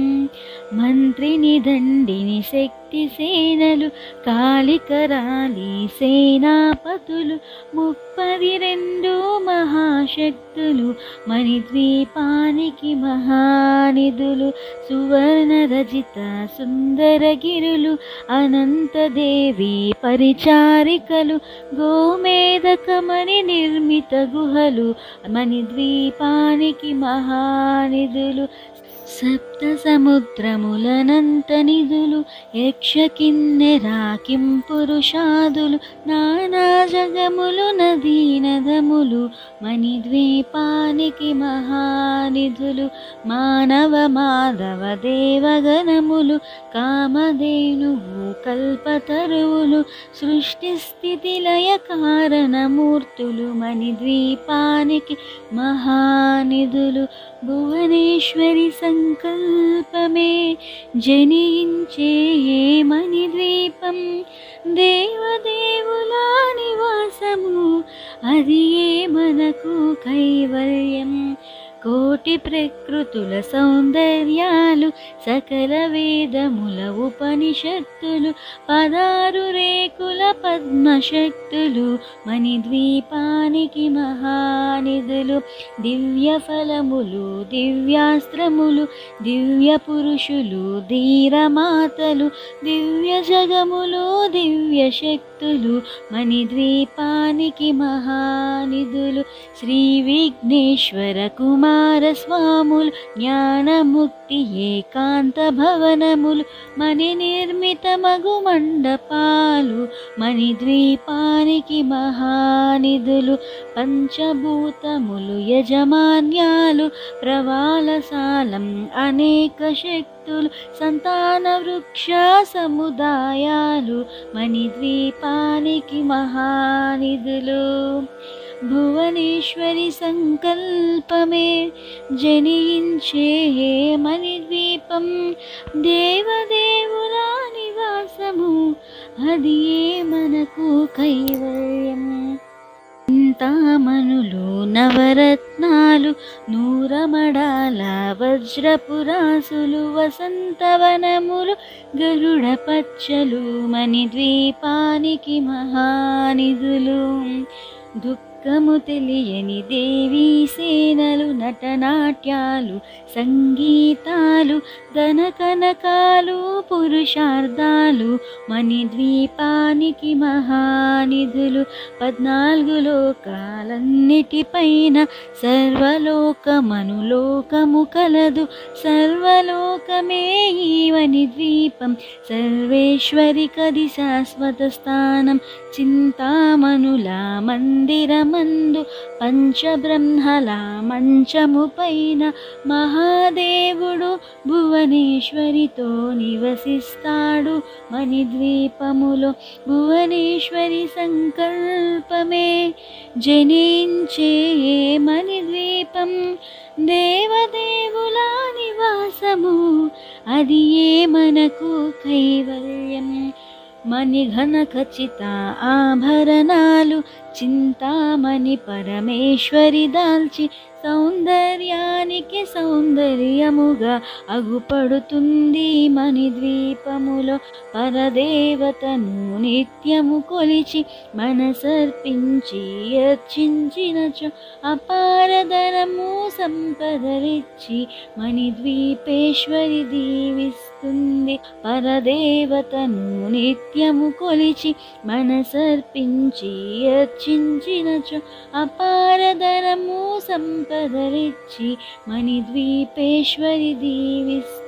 [SPEAKER 1] మంత్రిని దండిని శక్తి సేనలు కాళికరాలి సేనాపతులు 32 మహాశక్తులు మణిద్వీపానికి మహానిధులు. సువర్ణ రజిత సుందరగిరులు అనంతదేవి పరిచారికలు గోమేధకమణి నిర్మిత గుహలు మణిద్వీపానికి మహానిధులు. సప్త సముద్రములనంత నిధులు యక్ష కిన్నెరా కింపురుషాదులు నానా జగములు నదీ నదములు మణిద్వీపానికి మహానిధులు. మానవ మాధవ దేవగణములు కామధేనువు కల్పతరువులు సృష్టి స్థితి లయ కారణమూర్తులు మణిద్వీపానికి మహానిధులు. భువనేశ్వరి సంకల్పమే జనించే మణిద్వీపం దేవదేవుల నివాసము అది ఏ మనకు కైవల్యం. కోటి ప్రకృతుల సౌందర్యాలు సకల వేదముల ఉపనిషత్తులు 16 రేకుల పద్మశక్తులు మణిద్వీపానికి మహానిధులు దివ్య ఫలములు దివ్యాస్త్రములు దివ్య పురుషులు ధీరమాతలు దివ్య జగములు దివ్య శక్తులు మణిద్వీపానికి మహానిధులు శ్రీ విఘ్నేశ్వర కుమారస్వాములు జ్ఞానముక్తి ఏకాంత భవనములు మణి నిర్మితమగు మండపాలు మణిద్వీపానికి మహానిధులు పంచభూతములు యజమాన్యాలు ప్రవాళసాలం అనేక శక్తులు సంతాన వృక్ష సముదాయాలు మణిద్వీపానికి మహానిధులు భువనేశ్వరి సంకల్పమే జనించే మణిద్వీపం దేవదేవుల నివాసము అది మనకు కైవల్యం చింతామణులు నవరత్నాలు నూరమడాల వజ్రపురాసులు వసంతవనములు గరుడ పచ్చలు మణిద్వీపానికి మహానిధులు దుఃఖము తెలియని దేవీ సేనలు నటనాట్యాలు సంగీతాలు ధనకనకాలు పురుషార్థాలు మణిద్వీపానికి మహానిధులు 14 లోకాలన్నిటిపైన సర్వలోకమనులోకము కలదు సర్వలోకమే ఈ మణిద్వీపం సర్వేశ్వరి కది శాశ్వత స్థానం చింతామణుల మందిరమందు పంచబ్రహ్మల మంచము పైన మహాదేవుడు భువనేశ్వరితో నివసిస్తాడు మణిద్వీపములో భువనేశ్వరి సంకల్పమే జనించే మణిద్వీపం దేవదేవుల నివాసము అది మనకు కైవల్యం మణిఘన ఖచ్చిత ఆభరణాలు చింతామణి పరమేశ్వరి దాల్చి సౌందర్యానికి సౌందర్యముగా అగుపడుతుంది మణిద్వీపములో పరదేవతను నిత్యము కొలిచి మనసర్పించి అర్చించినచో అపారధనము సంపదలిచ్చి మణిద్వీపేశ్వరి దీవిస్తుంది పరదేవతను నిత్యము కొలిచి మనసర్పించి అర్చించినచో అపారధనము సంపదలిచ్చి మణిద్వీపేశ్వరి దీవిస్తుంది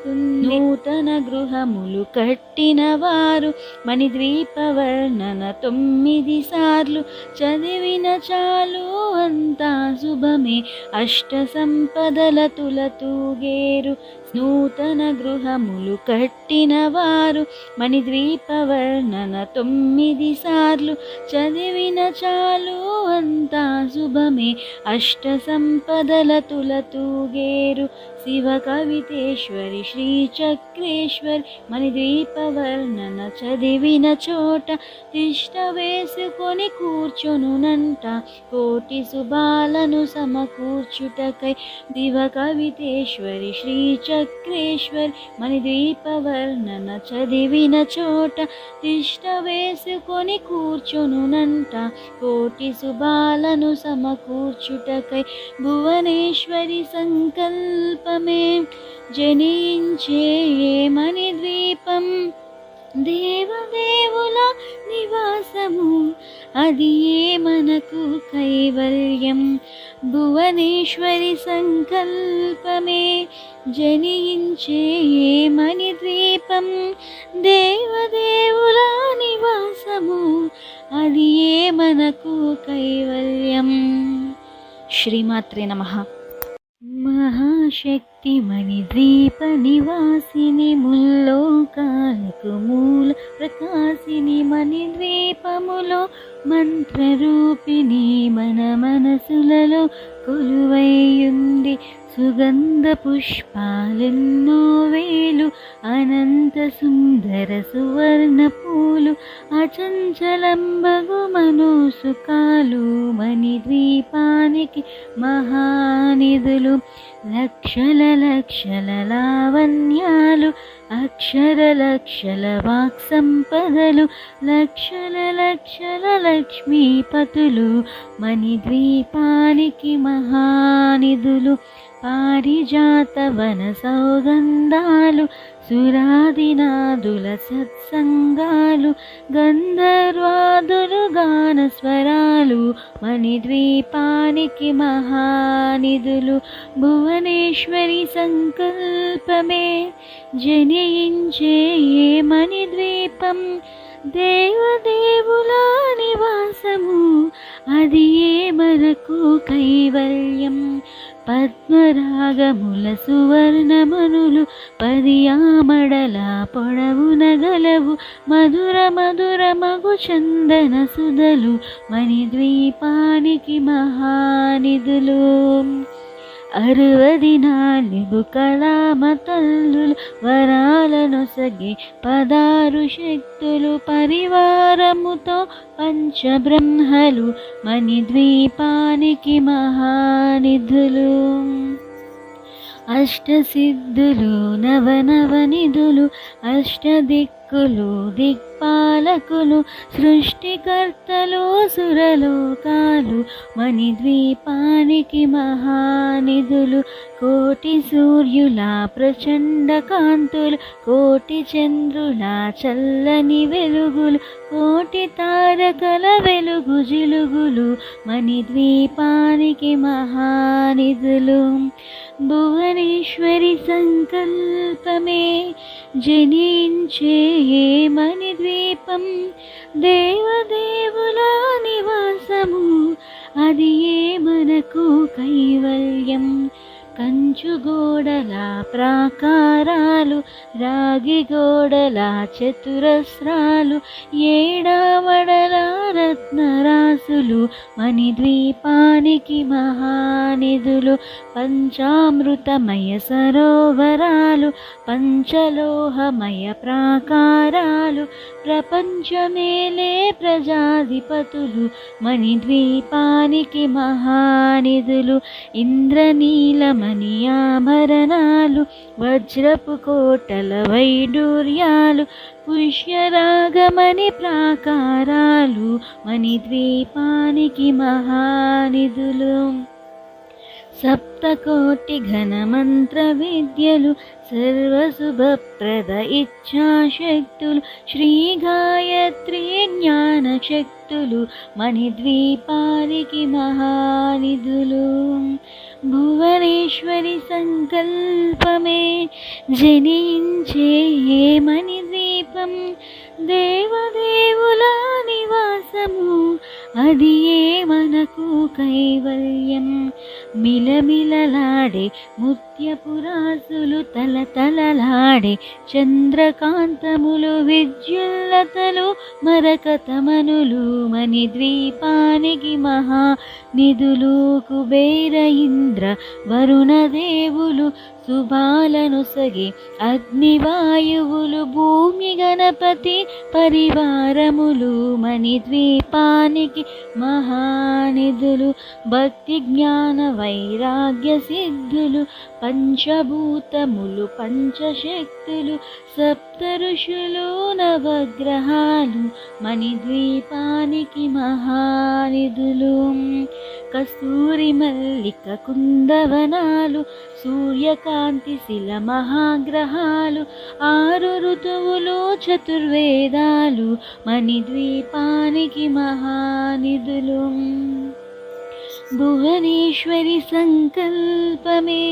[SPEAKER 1] నూతన గృహములు కట్టిన వారు మణిద్వీప వర్ణన 9 సార్లు చదివిన చాలు అంతా శుభమే అష్ట సంపదల తులతూగేరు నూతన గృహములు కట్టిన వారు మణిద్వీప వర్ణన 9 సార్లు చదివిన చాలు అంతా శుభమే అష్ట సంపదల తులతూగేరు శివ కవితేశ్వరి శ్రీ చక్రేశ్వరి మణిద్వీప వర్ణన చదివిన చోట తిష్ట వేసుకొని కూర్చొనునంట కోటి శుభాలను సమకూర్చుటకై శివ కవితేశ్వరి శ్రీ చక్రేశ్వరి మణిద్వీప వర్ణన చదివిన చోట తిష్ట వేసుకొని కూర్చొనునంట కోటి శుభాలను సమకూర్చుటకై భువనేశ్వరి సంకల్పమే జనించే మణిద్వీపం దేవదేవుల నివాసము అది మనకు కైవల్యం భువనేశ్వరి సంకల్పమే జనించే మణిద్వీపం దేవదేవుల నివాసము అది మనకు కైవల్యం శ్రీమాత్రే నమః మహాశక్తి మణిద్వీప నివాసిని ముల్లోకాలకు మూల ప్రకాశిని మణిద్వీపములో మంత్రరూపిణి మన మనసులలో కొలువైయుంది సుగంధ పుష్పాలెన్నో వేలు, అనంత సుందర సువర్ణ పూలు, అచంచలంబగు మనోసుకాలు, మణిద్వీపానికి మహానిధులు. లక్షల లక్షల లావణ్యాలు, అక్షర లక్షల వాక్ సంపదలు, లక్షల లక్షల లక్ష్మీపతులు, మణిద్వీపానికి మహానిధులు. పారిజాత వన సౌగంధాలు, సురాదినాదుల సత్సంగాలు, గంధర్వాదులు గాన స్వరాలు, మణిద్వీపానికి మహానిధులు. భువనేశ్వరి సంకల్పమే జనించే మణిద్వీపం, దేవదేవుల నివాసము, అది ఏ మనకు కైవల్యం. పద్మరాగముల సువర్ణమనులు, 10 ఆమడల పొడవున గలవు, మధుర మధుర మగు చందన సుధలు, మణిద్వీపానికి మహానిధులు. 64 కళామ తల్లులు, వరాలనొసగే 16 శక్తులు, పరివారముతో పంచబ్రహ్మలు, మణిద్వీపానికి మహానిధులు. అష్టసిద్ధులు నవనవనిధులు, అష్టదిక్కులు దిక్పాలకులు, సృష్టికర్తలు సురలోకాలు, మణిద్వీపానికి మహానిధులు. కోటి సూర్యుల ప్రచండ కాంతులు, కోటి చంద్రుల చల్లని వెలుగులు, కోటి తారకల వెలుగు జిలుగులు, మణిద్వీపానికి మహానిధులు. భువనేశ్వరి సంకల్పమే జనించే మణిద్వీపం, దేవదేవుల నివాసము, అది ఏ మనకు కైవల్యం. కంచు గోడల ప్రాకారాలు, రాగి గోడల చతురస్రాలు, ఏడామడల రత్నరాసులు, మణిద్వీపానికి మహానిధులు. పంచామృతమయ సరోవరాలు, పంచలోహమయ ప్రాకారాలు, ప్రపంచమేలే ప్రజాధిపతులు, మణిద్వీపానికి మహానిధులు. ఇంద్రనీలమణి ఆభరణాలు, వజ్రపు కోటల వైడూర్యాలు, పుష్యరాగమణి ప్రాకారాలు, మణిద్వీపానికి మహానిధులు. సప్తకోటి ఘనమంత్ర విద్యలు, సర్వశుభప్రద ఇచ్ఛాశక్తులు, శ్రీ గాయత్రి జ్ఞానశక్తులు, మణిద్వీపానికి మహానిధులు. భువనేశ్వరి సంకల్పమే జనించే మణిద్వీపం, దేవదేవుల నివాసము, అది ఏ మనకు కైవల్యం. మిలమిలలాడే ముత్యపురాసులు, తలతలలాడే చంద్రకాంతములు, విద్యుల్లతలు మరకతమనులు, మణిద్వీపానికి మహానిధులు. కుబేర ఇంద్ర వరుణదేవులు, శుభాలనొసగే అగ్నివాయువులు, భూమి గణపతి పరివారములు, మణిద్వీపానికి మహానిధులు. భక్తి జ్ఞాన వైరాగ్య సిద్ధులు, పంచభూతములు పంచశక్తులు, సప్త ఋషులు నవగ్రహాలు, మణిద్వీపానికి మహానిధులు. కస్తూరి మల్లిక కుందవనాలు, సూర్యకాంతి శిల మహాగ్రహాలు, 6 ఋతువులు చతుర్వేదాలు, మణిద్వీపానికి మహానిధులు. భువనేశ్వరి సంకల్పమే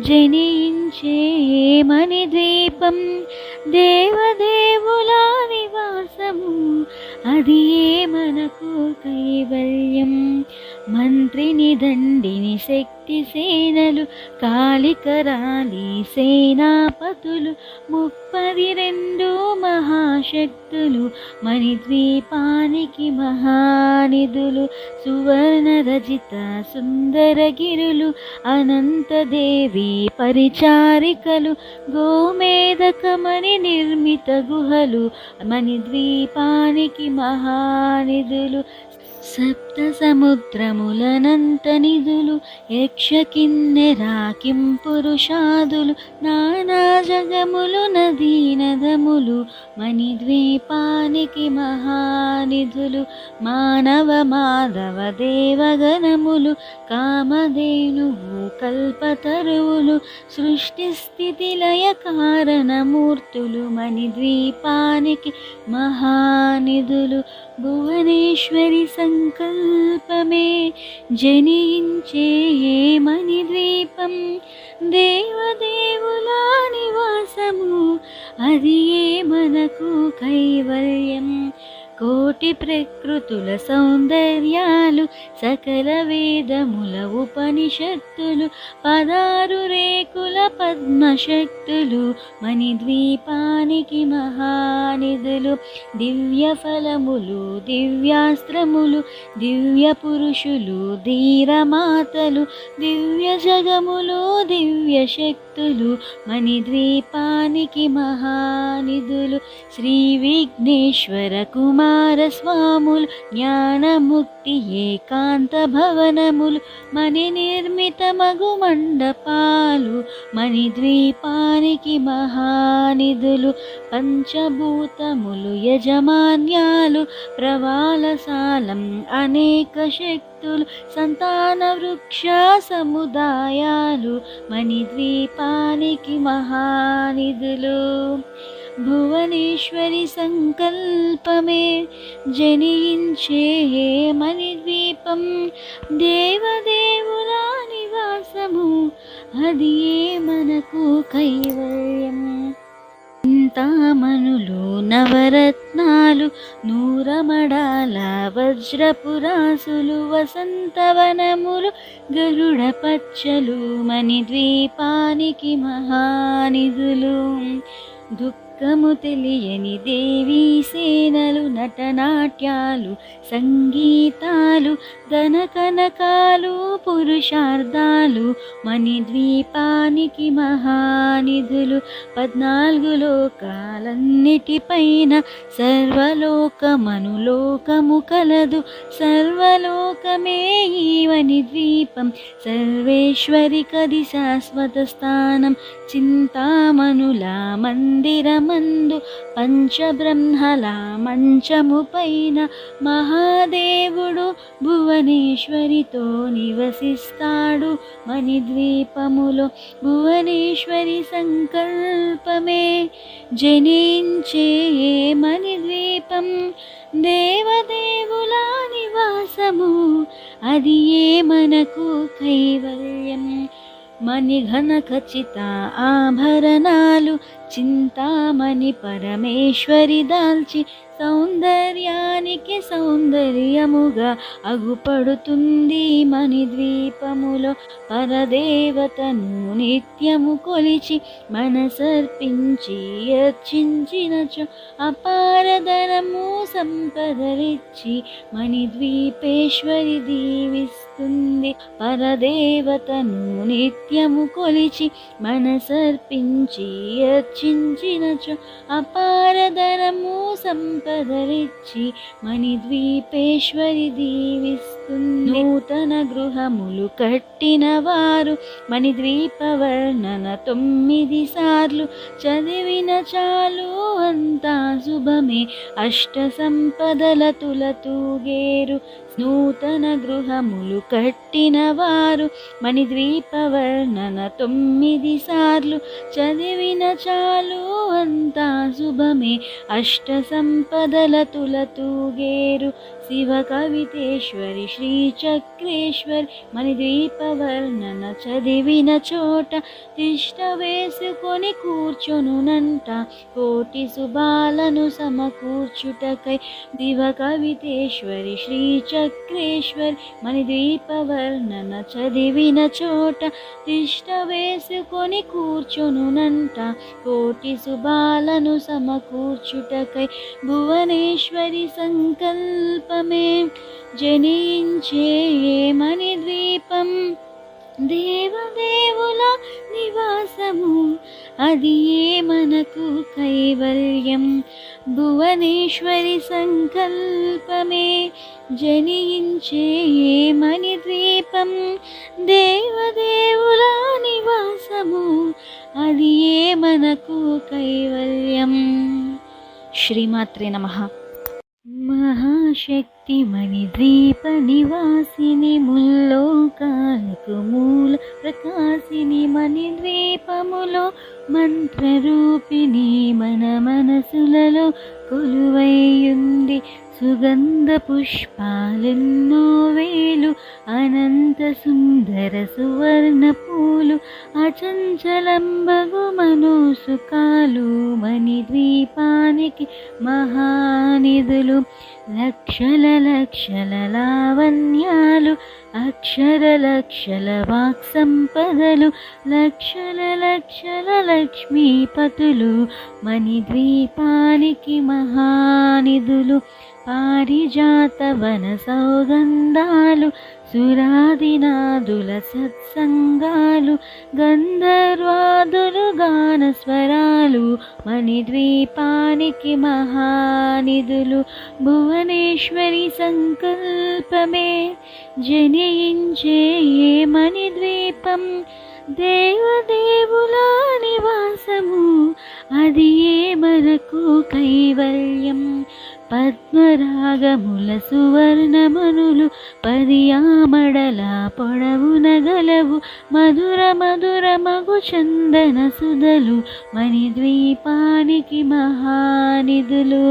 [SPEAKER 1] జనించే మణిద్వీపం, దేవదేవుల నివాసము, అది ఏ మనకు కైవల్యం. మంత్రిని దండిని శక్తి సేనలు కాళికరాలి సేనాపతులు 32 మహాశక్తులు మణిద్వీపానికి మహానిధులు సువర్ణ రజిత సుందరగిరులు అనంతదేవి పరిచారికలు గోమేధకమణి నిర్మిత గుహలు మణిద్వీపానికి మహానిధులు సప్త సముద్రములనంత నిధులు యక్ష కిన్నెరా కింపురుషాదులు నానా జగములు నదీ నదములు మణిద్వీపానికి మహానిధులు మానవ మాధవ దేవగణములు కామధేనువు కల్పతరువులు సృష్టి స్థితి లయ కారణమూర్తులు మణిద్వీపానికి మహానిధులు భువనేశ్వరి సంకల్పమే జనించే మణిద్వీపం దేవదేవుల నివాసము అది మనకు కైవల్యం కోటి ప్రకృతుల సౌందర్యాలు సకల వేదముల ఉపనిషత్తులు 16 రేకుల పద్మశక్తులు మణిద్వీపానికి మహానిధులు దివ్య ఫలములు దివ్యాస్త్రములు దివ్య పురుషులు ధీరమాతలు దివ్య జగములు దివ్య శక్తులు మణిద్వీపానికి మహానిధులు శ్రీ విఘ్నేశ్వర కుమారస్వాములు జ్ఞానముక్తి ఏకాంత భవనములు మణి నిర్మిత మగు మండపాలు మణిద్వీపానికి మహానిధులు పంచభూతములు యజమాన్యాలు ప్రవాళసాలం అనేక శక్తులు సంతాన వృక్ష సముదాయాలు మణిద్వీపానికి మహానిధులు భువనేశ్వరి సంకల్పమే జనించే మణిద్వీపం దేవదేవుల నివాసము అది మనకు కైవల్యం చింతామణులు నవరత్నాలు నూరమడాల వజ్రపురాసులు వసంతవనములు గరుడ పచ్చలు మణిద్వీపానికి మహానిధులు దుఃఖము తెలియని దేవీ సేనలు నటనాట్యాలు సంగీతాలు ధనకనకాలు పురుషార్థాలు మణిద్వీపానికి మహానిధులు 14 లోకాలన్నిటిపైన సర్వలోకమనులోకము కలదు సర్వలోకమే ఈ మణిద్వీపం సర్వేశ్వరి కది శాశ్వత స్థానం చింతామణుల మందిరమందు పంచబ్రహ్మల మంచము పైన మహాదేవుడు భువనేశ్వరితో నివసిస్తాడు మణిద్వీపములో భువనేశ్వరి సంకల్పమే జనించే మణిద్వీపం దేవదేవుల నివాసము అది మనకు కైవల్యం మణిఘన ఖచ్చిత ఆభరణాలు చింతామణి పరమేశ్వరి దాల్చి సౌందర్యానికి సౌందర్యముగా అగుపడుతుంది మణిద్వీపములో పరదేవతను నిత్యము కొలిచి మనసర్పించి అర్చించినచో అపారధనము సంపదలిచ్చి మణిద్వీపేశ్వరి దీవిస్తుంది పరదేవతను నిత్యము కొలిచి మనసర్పించి అర్చించినచో అపారధనము సంపదలిచ్చి మణిద్వీపేశ్వరి దీవిస్తుంది నూతన గృహములు కట్టిన వారు మణిద్వీప వర్ణన 9 సార్లు చదివిన చాలు అంతా శుభమే అష్ట సంపదల తులతూగేరు నూతన గృహములు కట్టిన వారు మణిద్వీప వర్ణన 9 సార్లు చదివిన చాలు అంతా శుభమే అష్ట సంపదల తులతూగేరు శివ కవితేశ్వరి శ్రీచక్రేశ్వరి మణిద్వీపవర్ణన చదివిన చోట తిష్ట వేసుకొని కూర్చొనునంట కోటి శుభాలను సమకూర్చుటకై. శివ కవితేశ్వరి శ్రీచక్రేశ్వరి మణిద్వీపవర్ణన చదివిన చోట తిష్ట వేసుకొని కూర్చొనునంట కోటి శుభాలను సమకూర్చుటకై. భువనేశ్వరి సంకల్పమే జనించే మణిద్వీపం దేవదేవుల నివాసము అది ఏ మనకు కైవల్యం. భువనేశ్వరి సంకల్పమే జనించే మణిద్వీపం దేవదేవుల నివాసము అది ఏ మనకు కైవల్యం. శ్రీమాత్రే నమః. మహాశక్తి మణిద్వీప నివాసిని ముల్లోకాలకు మూల ప్రకాశిని మణిద్వీపములో మంత్రరూపిణి మన మనసులలో కొలువైయుంది. సుగంధ పుష్పాలెన్నో వేలు అనంత సుందర సువర్ణ పూలు అచంచలంబగు మనోసుకాలు మణిద్వీపానికి మహానిధులు. లక్షల లక్షల లావణ్యాలు అక్షర లక్షల వాక్ సంపదలు లక్షల లక్షల లక్ష్మీపతులు మణిద్వీపానికి మహానిధులు. పారిజాత వన సౌగంధాలు సురాదినాదుల సత్సంగాలు గంధర్వాదులు గాన స్వరాలు మణిద్వీపానికి మహానిధులు. భువనేశ్వరి సంకల్పమే జనించే మణిద్వీపం దేవదేవుల నివాసము అది ఏ మనకు కైవల్యం. పద్మరాగముల సువర్ణమనులు పదియామడల పొడవున గలవు మధుర మధుర మగు చందన సుధలు మణిద్వీపానికి మహానిధులు.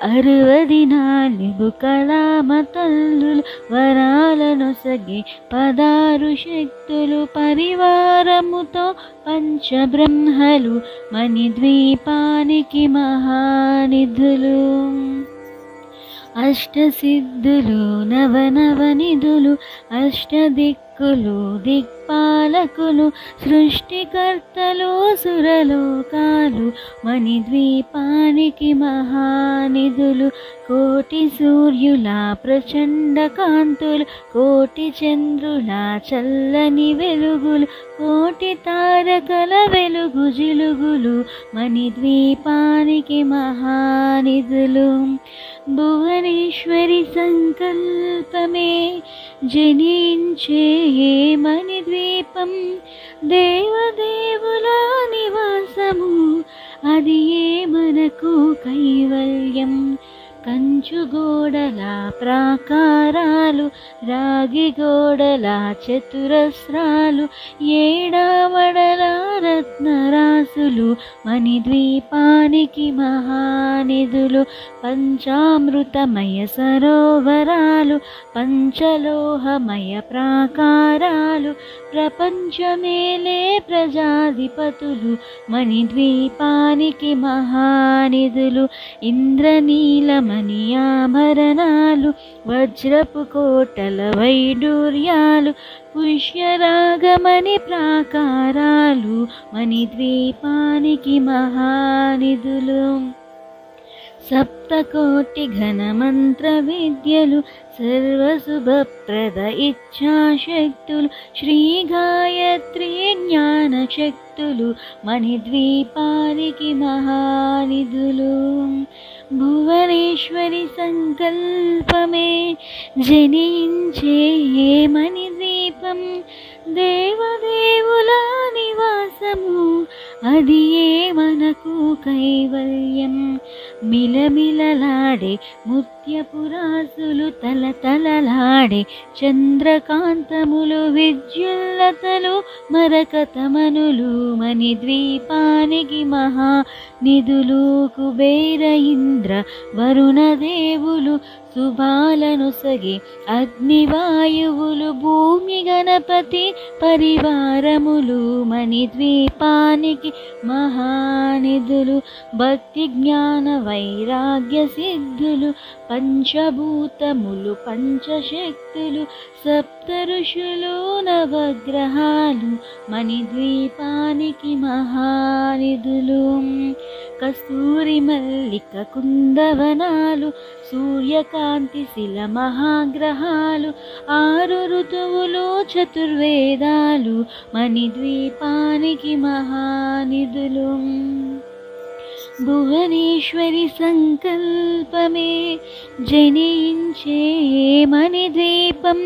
[SPEAKER 1] 64 కళామ తల్లులు వరాలనొసగే 16 శక్తులు పరివారముతో పంచబ్రహ్మలు మణిద్వీపానికి మహానిధులు. అష్టసిద్ధులు నవనవనిధులు అష్టదిక్కులు దిక్పాలకులు సృష్టికర్తలు సురలోకాలు మణిద్వీపానికి మహానిధులు. కోటి సూర్యుల ప్రచండ కాంతులు కోటి చంద్రుల చల్లని వెలుగులు కోటి తారకల వెలుగు జిలుగులు మణిద్వీపానికి మహానిధులు. భువనేశ్వరి సంకల్పమే జనించే మణిద్వీపం దేవదేవుల నివాసము అది ఏ మనకు కైవల్యం. కంచు గోడల ప్రాకారాలు రాగి గోడల చతురస్రాలు ఏడామడల రత్నరాసులు మణిద్వీపానికి మహానిధులు. పంచామృతమయ సరోవరాలు పంచలోహమయ ప్రాకారాలు ప్రపంచమేలే ప్రజాధిపతులు మణిద్వీపానికి మహానిధులు. ఇంద్రనీలమణి ఆభరణాలు వజ్రపు కోటల వైడూర్యాలు పుష్యరాగమణి ప్రాకారాలు మణిద్వీపానికి మహానిధులు. సప్తకోటి ఘనమంత్ర విద్యలు సర్వశుభప్రద ఇచ్ఛాశక్తులు శ్రీ గాయత్రి జ్ఞానశక్తులు మణిద్వీపానికి మహానిధులు. భువనేశ్వరి సంకల్పమే జనించే మణిద్వీపం దేవదేవుల నివాసము అది ఏ మనకు కైవల్యం. మిలమిలలాడే ముత్యపురాసులు తలతలలాడే చంద్రకాంతములు విద్యుల్లతలు మరకతమనులు మణిద్వీపానికి మహానిధులు. కుబేర ఇంద్ర వరుణ దేవులు శుభాలనొసగే అగ్నివాయువులు భూమి గణపతి పరివారములు మణిద్వీపానికి మహానిధులు. భక్తి జ్ఞాన వైరాగ్య సిద్ధులు పంచభూతములు పంచశక్తులు సప్త ఋషులు నవగ్రహాలు మణిద్వీపానికి మహానిధులు. కస్తూరి మల్లిక కుందవనాలు సూర్యకాంతి శిల మహాగ్రహాలు 6 ఋతువులు చతుర్వేదాలు మణిద్వీపానికి మహానిధులు. భువనేశ్వరి సంకల్పమే జనించే మణిద్వీపం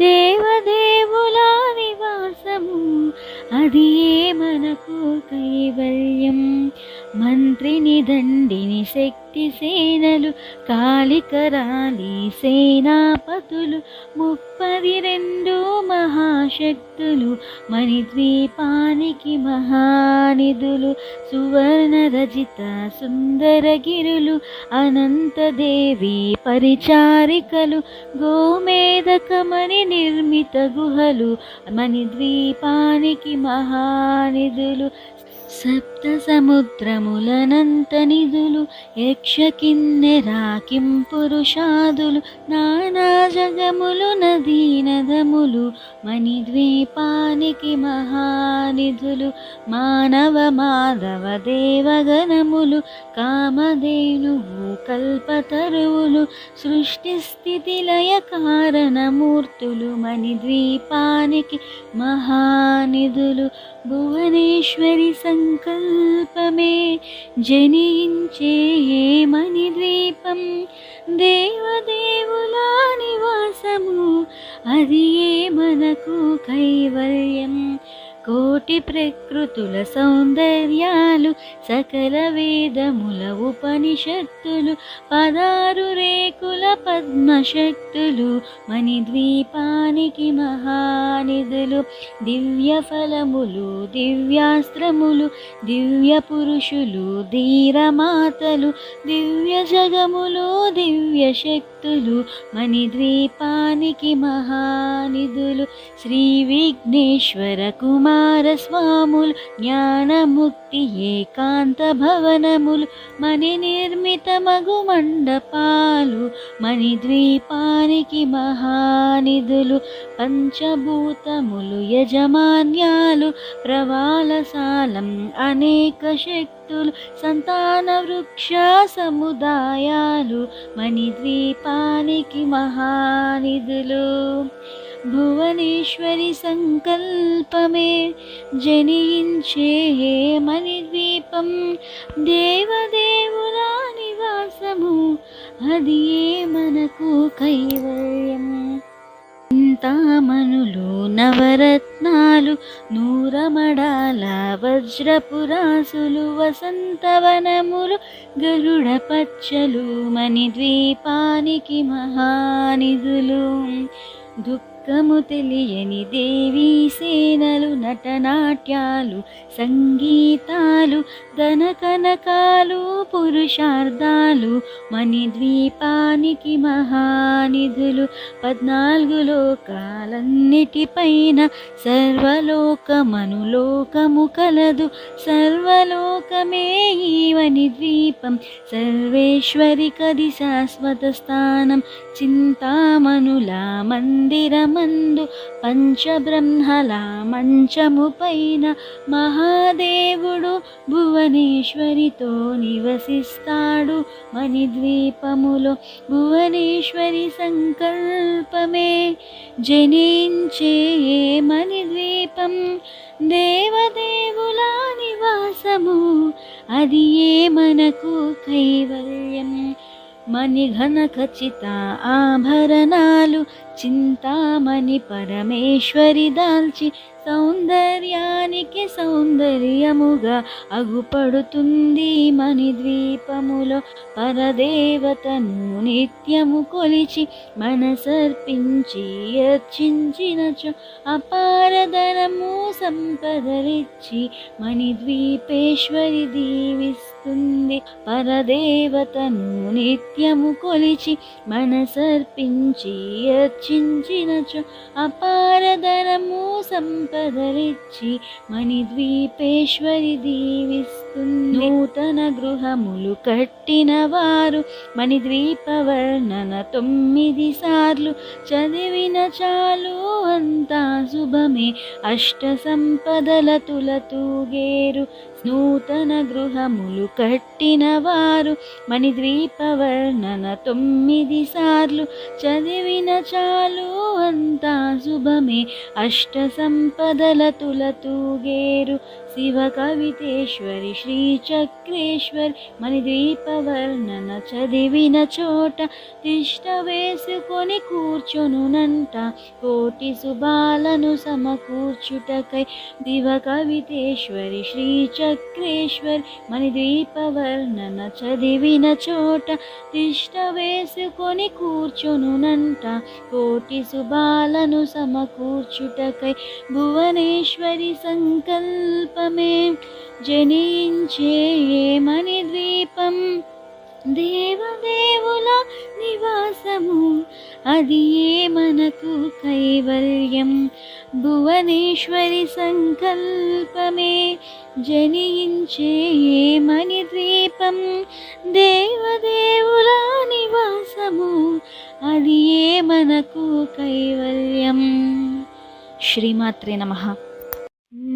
[SPEAKER 1] దేవదేవుల నివాసము అది మనకు కైవల్యం. మంత్రిని దండిని శక్తి సేనలు కాళికరాలి సేనాపతులు 32 మహాశక్తులు మణిద్వీపానికి మహానిధులు. సువర్ణ రజిత సుందరగిరులు అనంతదేవి పరిచారికలు గోమేధకమణి నిర్మిత గుహలు మణిద్వీపానికి మహానిధులు. సప్త సముద్రములనంత నిధులు యక్ష కిన్నెరా కింపురుషాదులు నానా జగములు నదీ నదములు మణిద్వీపానికి మహానిధులు. మానవ మాధవ దేవగణములు కామధేనువు కల్పతరువులు సృష్టి స్థితి లయ కారణమూర్తులు మణిద్వీపానికి మహానిధులు. భువనేశ్వరి సంకల్పమే జనించే మణిద్వీపం దేవదేవుల నివాసము అది మనకు కైవల్యం. కోటి ప్రకృతుల సౌందర్యాలు సకల వేదముల ఉపనిషత్తులు 16 రేకుల పద్మశక్తులు మణిద్వీపానికి మహానిధులు. దివ్య ఫలములు దివ్యాస్త్రములు దివ్య పురుషులు ధీరమాతలు దివ్య జగములు దివ్య శక్తులు మణిద్వీపానికి మహానిధులు. శ్రీ విఘ్నేశ్వర కుమారస్వాములు జ్ఞానముక్తి ఏకాంత భవనములు మణి నిర్మిత మగు మండపాలు మణిద్వీపానికి మహానిధులు. పంచభూతములు యజమాన్యాలు ప్రవాళశాలం అనేక శక్తులు సంతాన వృక్ష సముదాయాలు మణిద్వీపానికి మహానిధులు. భువనేశ్వరి సంకల్పమే జనించే మణిద్వీపం దేవదేవుల నివాసము అది మనకు కైవల్యం. చింతామణులు నవరత్నాలు నూరమడాల వజ్రపురాసులు వసంతవనములు గరుడ పచ్చలు మణిద్వీపానికి మహానిధులు. దుఃఖము తెలియని దేవీ సేనలు నటనాట్యాలు సంగీతాలు ధనకనకాలు పురుషార్థాలు మణిద్వీపానికి మహానిధులు. 14 లోకాలన్నిటిపైన సర్వలోకమనులోకము కలదు సర్వలోకమే ఈ మణిద్వీపం సర్వేశ్వరి కది శాశ్వత స్థానం. చింతామణుల మందిరమందు పంచబ్రహ్మల మంచము పైన మహాదేవుడు భువనేశ్వరితో నివసిస్తాడు మణిద్వీపములో. భువనేశ్వరి సంకల్పమే జనించే మణిద్వీపం దేవదేవుల నివాసము అది మనకు కైవల్యం. మణిఘన ఖచ్చిత ఆభరణాలు చింతామణి పరమేశ్వరి దాల్చి సౌందర్యానికి సౌందర్యముగా అగుపడుతుంది మణిద్వీపములో. పరదేవతను నిత్యము కొలిచి మనసర్పించి అర్చించినచో అపారధనము సంపదలిచ్చి మణిద్వీపేశ్వరి దీవిస్తుంది. దీవిస్తుంది. పరదేవతను నిత్యము కొలిచి మనసర్పించి అర్చించినచో అపారధనము సంపదలిచ్చి మణిద్వీపేశ్వరి దీవిస్తుంది. నూతన గృహములు కట్టిన వారు మణిద్వీప వర్ణన 9 సార్లు చదివిన చాలు అంతా శుభమే. అష్ట సంపదల తులతూగేరు. నూతన గృహములు కట్టిన వారు మణిద్వీప వర్ణన 9 సార్లు చదివిన చాలు అంతా శుభమే. అష్ట సంపదల తులతూగేరు. శివ కవితేశ్వరి శ్రీ చక్రేశ్వరి మణిద్వీప వర్ణన చదివిన చోట తిష్ట వేసుకొని కూర్చొనునంట కోటి శుభాలను సమకూర్చుటకై. శివ కవితేశ్వరి శ్రీ చక్రేశ్వరి మణిద్వీప వర్ణన చదివిన చోట తిష్ట వేసుకొని కూర్చొనునంట కోటి శుభాలను సమకూర్చుటకై. భువనేశ్వరి సంకల్పమే జనించే మణిద్వీపం. దేవదేవుల నివాసము అది ఏ మనకు కైవల్యం. భువనేశ్వరి సంకల్పమే జనించే మణిద్వీపం. దేవదేవుల నివాసము అది ఏ మనకు కైవల్యం. శ్రీమాత్రే నమః.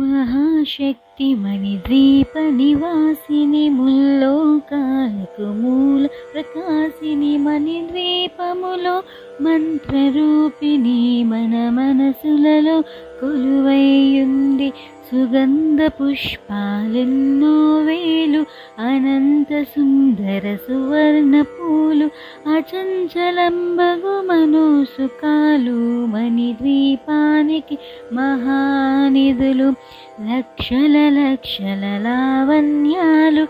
[SPEAKER 1] మహాశక్తి మణిద్వీప నివాసిని ముల్లోకాలకు మూల ప్రకాశిని మణిద్వీపములో మంత్రరూపిణి మన మనసులలో కొలువైయుండి సుగంధ పుష్పాలెన్నో వేలు అనంత సుందర సువర్ణ పూలు అచంచలంబగు మనోసుకాలు మణిద్వీపానికి మహానిధులు. లక్షల లక్షల లావణ్యాలు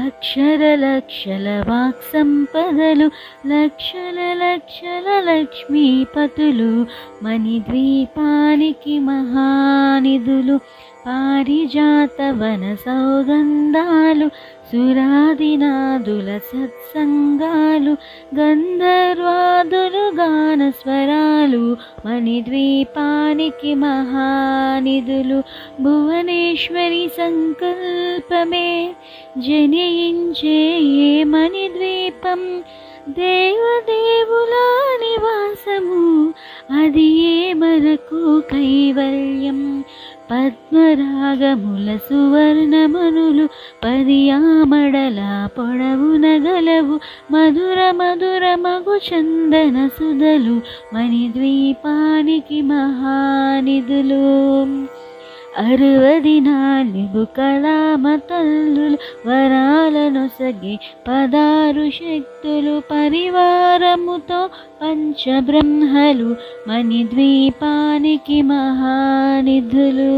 [SPEAKER 1] అక్షర లక్షల వాక్ సంపదలు లక్షల లక్షల లక్ష్మీపతులు మణిద్వీపానికి మహానిధులు. పారిజాత వన సౌగంధాలు సురాదినాదుల సత్సంగాలు గంధర్వాదులు గాన స్వరాలు మణిద్వీపానికి మహానిధులు. భువనేశ్వరి సంకల్పమే జనించే మణిద్వీపం. దేవదేవుల నివాసము అది ఏ మనకు కైవల్యం. పద్మరాగముల సువర్ణమనులు 10 ఆమడల పొడవున గలవు మధుర మధుర మగు చందన సుధలు మణిద్వీపానికి మహానిధులు. 64 కళామ తల్లులు వరాలనొసగే 16 శక్తులు పరివారముతో పంచబ్రహ్మలు మణిద్వీపానికి మహానిధులు.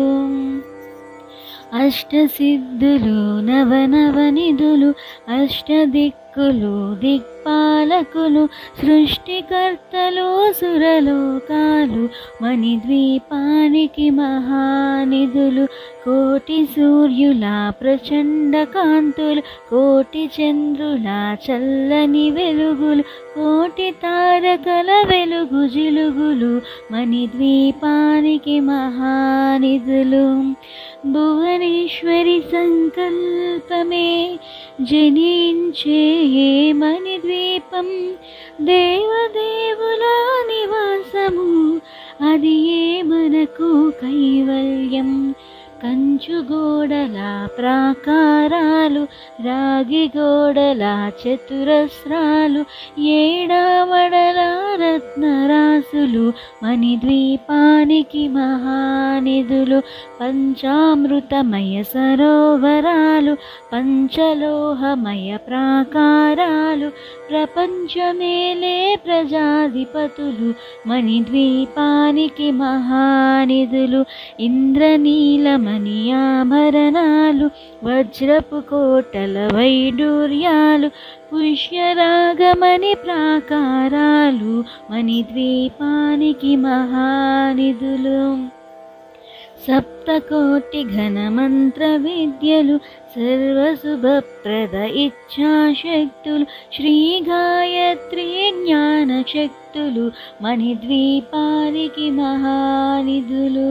[SPEAKER 1] అష్టసిద్ధులు నవనవనిధులు అష్టదిక్కులు దిక్పాలకులు సృష్టికర్తలు సురలోకాలు మణిద్వీపానికి మహానిధులు. కోటి సూర్యుల ప్రచండ కాంతులు కోటి చంద్రుల చల్లని వెలుగులు కోటి తారకల వెలుగు జిలుగులు మణిద్వీపానికి మహానిధులు. భువనేశ్వరి సంకల్పమే జనించే మణిద్వీపం. దేవదేవుల నివాసము అది ఏ మనకు కైవల్యం. కంచు గోడల ప్రాకారాలు రాగి గోడల చతురస్రాలు ఏడామడల రత్నరాసులు మణిద్వీపానికి మహానిధులు. పంచామృతమయ సరోవరాలు పంచలోహమయ ప్రాకారాలు ప్రపంచమేలే ప్రజాధిపతులు మణిద్వీపానికి మహానిధులు. ఇంద్రనీలమణి ఆభరణాలు వజ్రపు కోటల వైడూర్యాలు పుష్యరాగమణి ప్రాకారాలు మణిద్వీపానికి మహానిధులు. సప్తకోటి ఘనమంత్ర విద్యలు సర్వశుభప్రద ఇచ్ఛాశక్తులు శ్రీ గాయత్రి జ్ఞాన శక్తులు మణిద్వీపానికి మహానిధులు.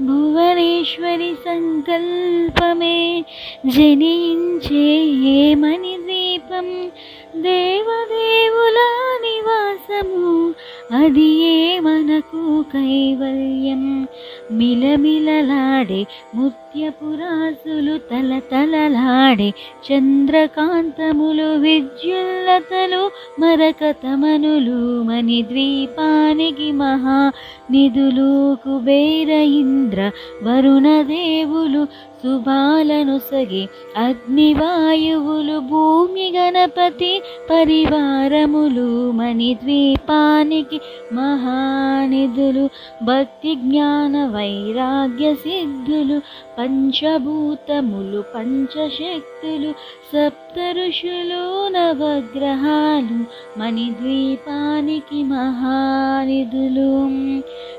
[SPEAKER 1] భువనేశ్వరి సంకల్పమే జనించే మణిద్వీపం, దేవదేవుల నివాసము అది ఏ మనకు కైవల్యం. మిలమిలలాడే ముత్యపురాసులు తలతలలాడే చంద్రకాంతములు విద్యుల్లతలు మరకతమనులు మణిద్వీపానికి మహానిధులు. కుబేర ఇంద్ర వరుణదేవులు శుభాలను సగే అగ్నివాయువులు భూమి గణపతి పరివారములు మణిద్వీపానికి మహానిధులు. భక్తి జ్ఞాన వైరాగ్య సిద్ధులు పంచభూతములు పంచశక్తులు సప్త ఋషులు నవగ్రహాలు మణిద్వీపానికి మహానిధులు.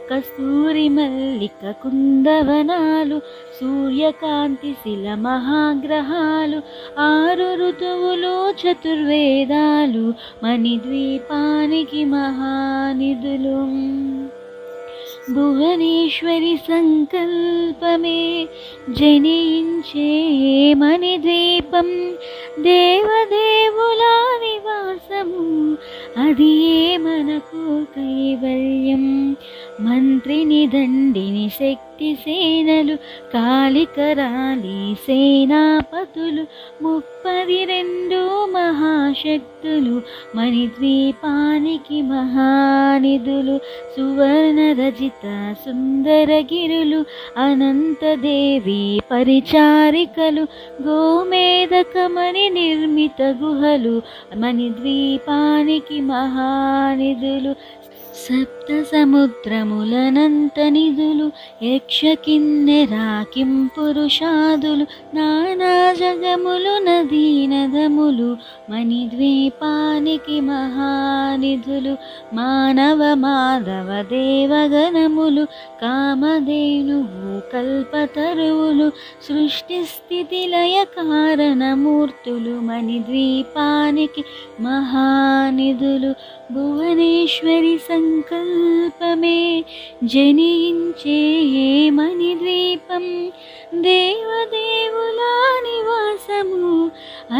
[SPEAKER 1] కస్తూరి మల్లిక కుందవనాలు సూర్యకాంతి శిల మహాగ్రహాలు 6 ఋతువులు చతుర్వేదాలు మణిద్వీపానికి మహానిధులు. భువనేశ్వరి సంకల్పమే జనించే మణిద్వీపం, దేవదేవుల నివాసము అది ఏ మనకు కైవల్యం. మంత్రిని దండిని శక్తి సేనలు కాళికరాలి సేనాపతులు 32 మహాశక్తులు మణిద్వీపానికి మహానిధులు. సువర్ణ రజిత సుందరగిరులు అనంతదేవి పరిచారికలు గోమేధకమణి నిర్మిత గుహలు మణిద్వీపానికి మహానిధులు. సప్త సముద్రములనంత నిధులు యక్ష కిన్నెరా కింపురుషాదులు నానా జగములు నదీ నదములు మణిద్వీపానికి మహానిధులు. మానవ మాధవ దేవగణములు కామధేనువు కల్పతరువులు సృష్టి స్థితి లయ కారణమూర్తులు మణిద్వీపానికి మహానిధులు. భువనేశ్వరి సంకల్పమే జనించే మణిద్వీపం, దేవదేవుల నివాసము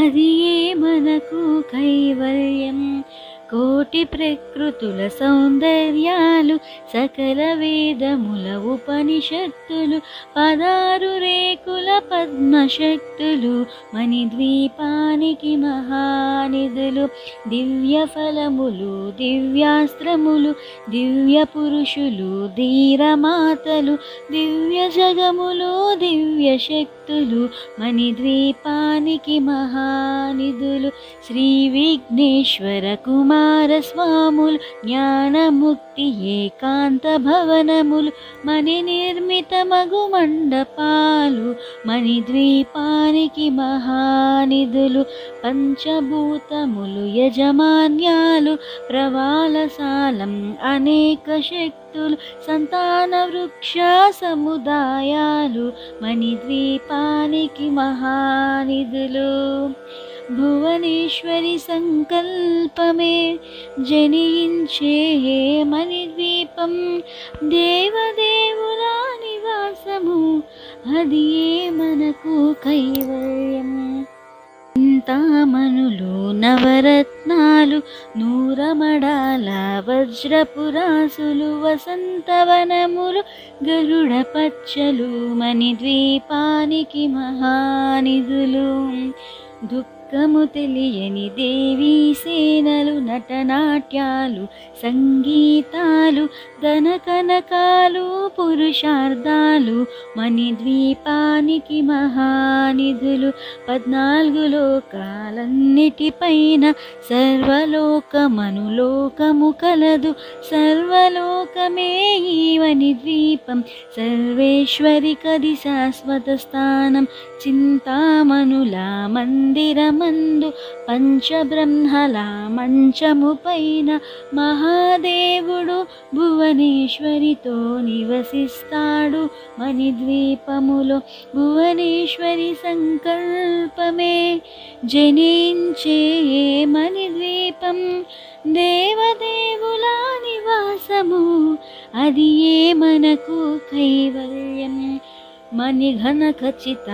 [SPEAKER 1] అది ఏ మనకు కైవల్యం. కోటి ప్రకృతుల సౌందర్యాలు సకల వేదముల ఉపనిషత్తులు 16 రేకుల పద్మశక్తులు మణిద్వీపానికి మహానిధులు. దివ్య ఫలములు దివ్యాస్త్రములు దివ్య పురుషులు ధీరమాతలు దివ్య జగములు దివ్య శక్తులు మణిద్వీపానికి మహానిధులు. శ్రీ విఘ్నేశ్వర కుమారస్వాములు జ్ఞానముక్తి ఏకాంత భవనములు మణి నిర్మిత మగు మండపాలు మణిద్వీపానికి మహానిధులు. పంచభూతములు యజమాన్యాలు ప్రవాళశాలం అనేక శక్తులు సంతాన వృక్ష సముదాయాలు మణిద్వీపానికి మహానిధులు. భువనేశ్వరి సంకల్పమే జనించే మణిద్వీపం, దేవదేవుల నివాసము అది ఏ మనకు కైవల్యం. చింతామణులు నవరత్నాలు నూరమడాల వజ్రపురాసులు వసంతవనములు గరుడ పచ్చలు మణిద్వీపానికి మహానిధులు. దుఃఖము తెలియని దేవీ సేనలు నటనాట్యాలు సంగీతాలు ధనకనకాలు పురుషార్థాలు మణిద్వీపానికి మహానిధులు. 14 లోకాలన్నిటిపైన సర్వలోకమనులోకము కలదు సర్వలోకమే ఈ మణిద్వీపం సర్వేశ్వరి కది శాశ్వత స్థానం. చింతామణుల మందిరమందు పంచబ్రహ్మల మంచము పైన మహాదేవుడు భువ భువనేశ్వరితో నివసిస్తాడు మణిద్వీపములో. భువనేశ్వరి సంకల్పమే జనించే మణిద్వీపం, దేవదేవుల నివాసము, అది ఏ మనకు కైవల్యం. మణిఘన ఖచ్చిత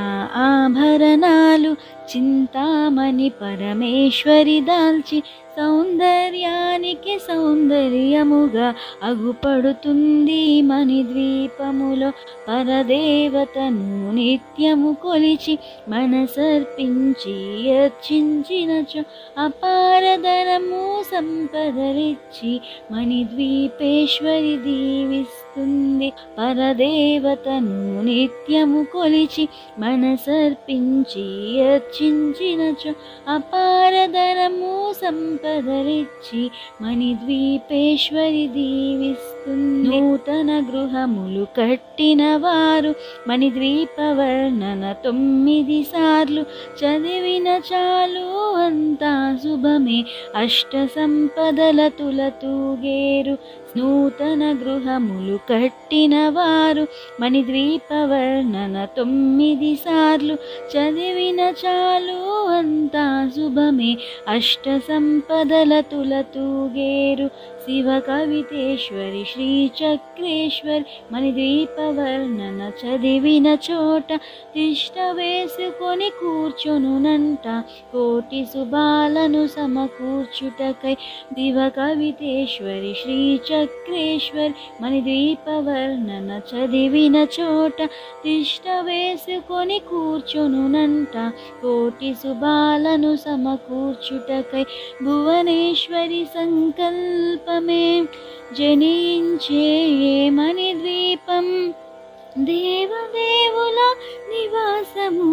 [SPEAKER 1] ఆభరణాలు చింతామణి పరమేశ్వరి దాల్చి సౌందర్యానికి సౌందర్యముగా అగుపడుతుంది మణిద్వీపములో. పరదేవతను నిత్యము కొలిచి మనసర్పించి అర్చించినచో అపారధనము సంపదలిచ్చి మణిద్వీపేశ్వరి దీవిస్తుంది. పరదేవతను నిత్యము కొలిచి మనసర్పించి అర్చించినచో అపారధనము సంపదలిచ్చి మణిద్వీపేశ్వరి దీవిస్తుంది. నూతన గృహములు కట్టిన వారు మణిద్వీప వర్ణన 9 సార్లు చదివిన చాలు అంతా శుభమే, అష్ట సంపదల తులతూగేరు. నూతన గృహములు కట్టిన వారు మణిద్వీప వర్ణన 9 సార్లు చదివిన చాలు అంతా శుభమే, అష్ట సంపదల తులతూగేరు. శివ కవితేశ్వరి శ్రీ చక్రేశ్వరి మణిద్వీప వర్ణన చదివిన చోట తిష్ట వేసుకొని కూర్చొనునంట కోటి శుభాలను సమకూర్చుటకై. శివ కవితేశ్వరి శ్రీ చక్రేశ్వరి మణిద్వీప వర్ణన చదివిన చోట తిష్ట వేసుకొని కూర్చొనునంట కోటి శుభాలను సమకూర్చుటకై. భువనేశ్వరి సంకల్పమే జనించే మణిద్వీపం, దేవదేవుల నివాసము,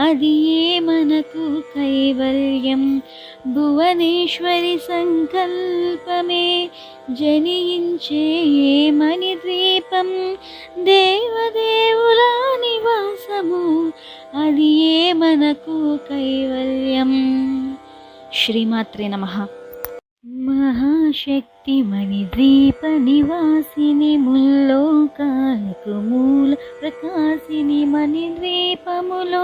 [SPEAKER 1] అది ఏ మనకు కైవల్యం. భువనేశ్వరి సంకల్పమే జనించే మణిద్వీపం, దేవదేవుల నివాసము, అది ఏ మనకు కైవల్యం. శ్రీమాత్రే నమః. మహాశక్తి మణిద్వీప నివాసిని, ముల్లోకాలకు మూల ప్రకాశిని, మణిద్వీపములో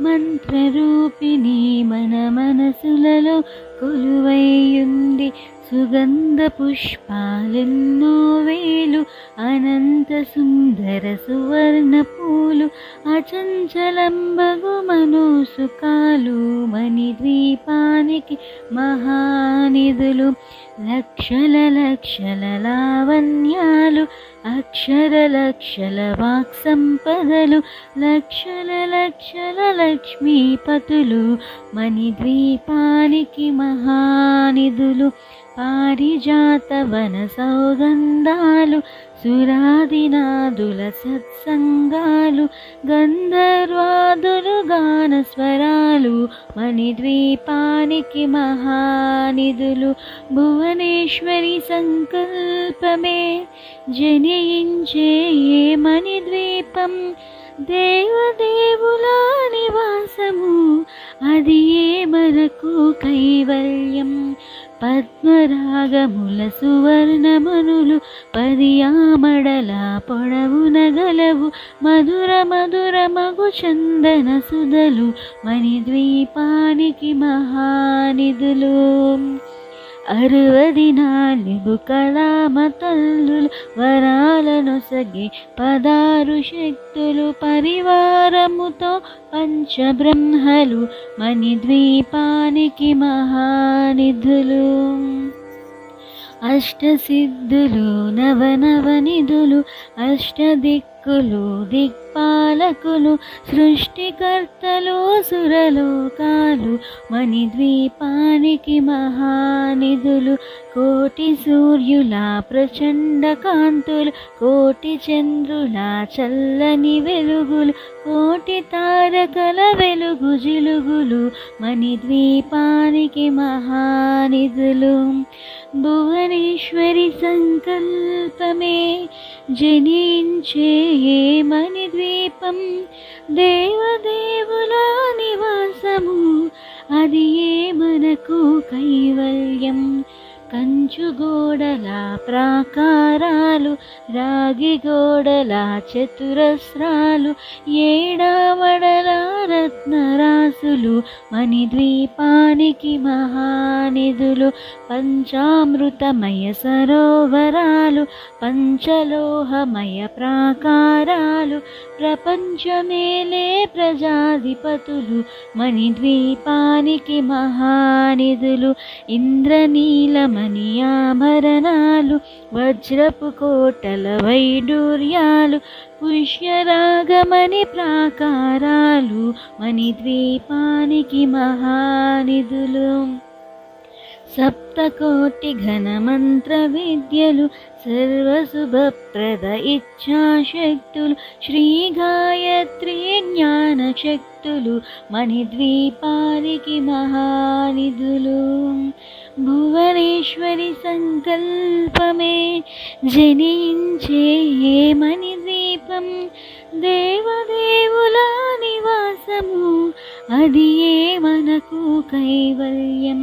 [SPEAKER 1] మంత్రరూపిణి మన మనసులలో కొలువైయుంది. సుగంధ పుష్పాలెన్నో వేలు, అనంత సుందర సువర్ణ పూలు, అచంచలంబగు మనోసుకాలు, మణిద్వీపానికి మహానిధులు. లక్షల లక్షల లావణ్యాలు, అక్షర లక్షల వాక్ సంపదలు, లక్షల లక్షల లక్ష్మీపతులు, మణిద్వీపానికి మహానిధులు. పారిజాత వన సౌగంధాలు, సురాదినాదుల సత్సంగాలు, గంధర్వాదులు గాన స్వరాలు, మణిద్వీపానికి మహానిధులు. భువనేశ్వరి సంకల్పమే జనించే మణిద్వీపం, దేవదేవుల నివాసము, అది ఏ మనకు కైవల్యం. పద్మరాగముల సువర్ణమనులు 10 ఆమడల పొడవున గలవు, మధుర మధుర మగు చందన సుధలు, మణిద్వీపానికి మహానిధులు. 64 కళామ తల్లులు, వరాలనొసగే 16 శక్తులు, పరివారముతో పంచబ్రహ్మలు, మణిద్వీపానికి మహానిధులు. అష్టసిద్ధులు నవనవనిధులు, అష్టదిక్కులు దిక్పాలకులు, సృష్టికర్తలు సురలోకాలు, మణిద్వీపానికి మహానిధులు. కోటి సూర్యుల ప్రచండ కాంతులు, కోటి చంద్రుల చల్లని వెలుగులు, కోటి తారకల వెలుగు జిలుగులు, మణిద్వీపానికి మహానిధులు. భువనేశ్వరి సంకల్పమే జనించే మణిద్వీపం, దేవదేవుల నివాసము, అది ఏ మనకు కైవల్యం. కంచు గోడల ప్రాకారాలు, రాగి గోడల చతురస్రాలు, ఏడామడల రత్నరాసులు, మణిద్వీపానికి మహానిధులు, పంచామృతమయ సరోవరాలు, పంచలోహమయ ప్రాకారాలు, ప్రపంచమేలే ప్రజాధిపతులు, మణిద్వీపానికి మహానిధులు, ఇంద్రనీలమణి ఆభరణాలు, వజ్రపు కోటల వైడూర్యాలు, పుష్యరాగమణి ప్రాకారాలు, మణిద్వీపానికి మహానిధులు, సప్తకోటి ఘనమంత్ర విద్యలు, సర్వశుభప్రద ఇచ్ఛాశక్తులు, శ్రీ గాయత్రి జ్ఞాన శక్తులు, మణిద్వీపానికి మహానిధులు. భువనేశ్వరి సంకల్పమే జనించే మణిద్వీపం, దేవదేవుల నివాసము, అది ఏ మనకు కైవల్యం.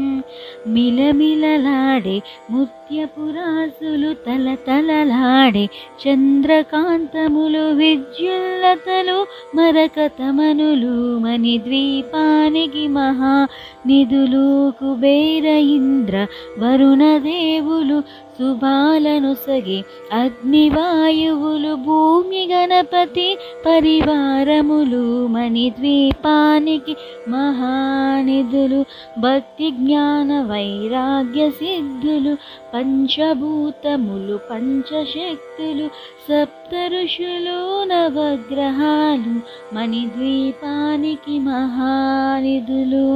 [SPEAKER 1] మిలమిలలాడే ముత్యపురాసులు, తలతలలాడే చంద్రకాంతములు, విద్యుల్లతలు, మరకతమనులు, మణిద్వీపానికి మహానిధులు. కుబేర ఇంద్ర వరుణదేవులు, శుభాలను సగే అగ్నివాయువులు, భూమి గణపతి పరివారములు, మణిద్వీపానికి మహానిధులు. భక్తి జ్ఞాన వైరాగ్య సిద్ధులు, పంచభూతములు, పంచశక్తులు, సప్త ఋషులు, నవగ్రహాలు, మణిద్వీపానికి మహానిధులు.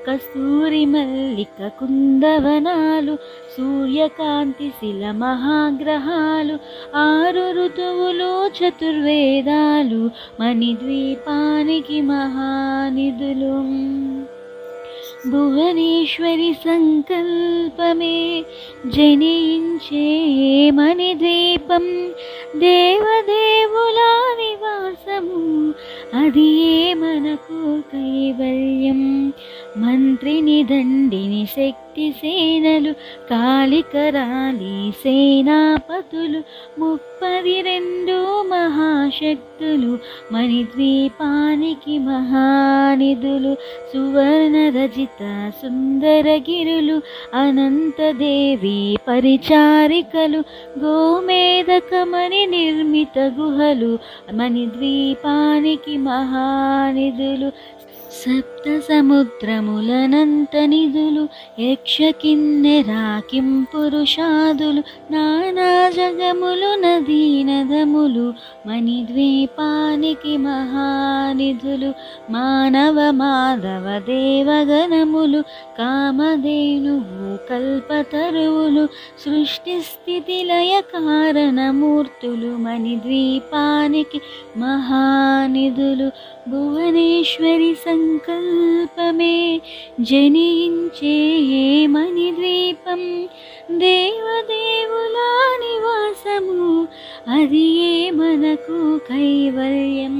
[SPEAKER 1] కస్తూరి మల్లిక కుందవనాలు, సూర్యకాంతి శిల మహాగ్రహాలు, 6 ఋతువులు, చతుర్వేదాలు, మణిద్వీపానికి మహానిధులు. భువనేశ్వరి సంకల్పమే జనించే మణిద్వీపం, దేవదేవుల నివాసము, అది ఏ మనకు కైవల్యం. మంత్రిని దండిని శక్తి సేనలు, కాళికరాలి సేనాపతులు, 32 మహాశక్తులు, మణిద్వీపానికి మహానిధులు. సువర్ణ రజిత సుందరగిరులు, అనంతదేవి పరిచారికలు, గోమేధకమణి నిర్మిత గుహలు, మణిద్వీపానికి మహానిధులు. సప్త సముద్రములనంత నిధులు, యక్ష కిన్నెరాకిం పురుషాదులు, నానా జగములు, నదీ నదములు, మణిద్వీపానికి మహానిధులు. మానవ మాధవ దేవగణములు, కామధేనువు కల్పతరువులు, సృష్టి స్థితి లయ కారణమూర్తులు, మణిద్వీపానికి మహానిధులు. భువనేశ్వరి సంకల్పమే జనించే మణిద్వీపం, దేవదేవుల నివాసము, అది ఏ మనకు కైవల్యం.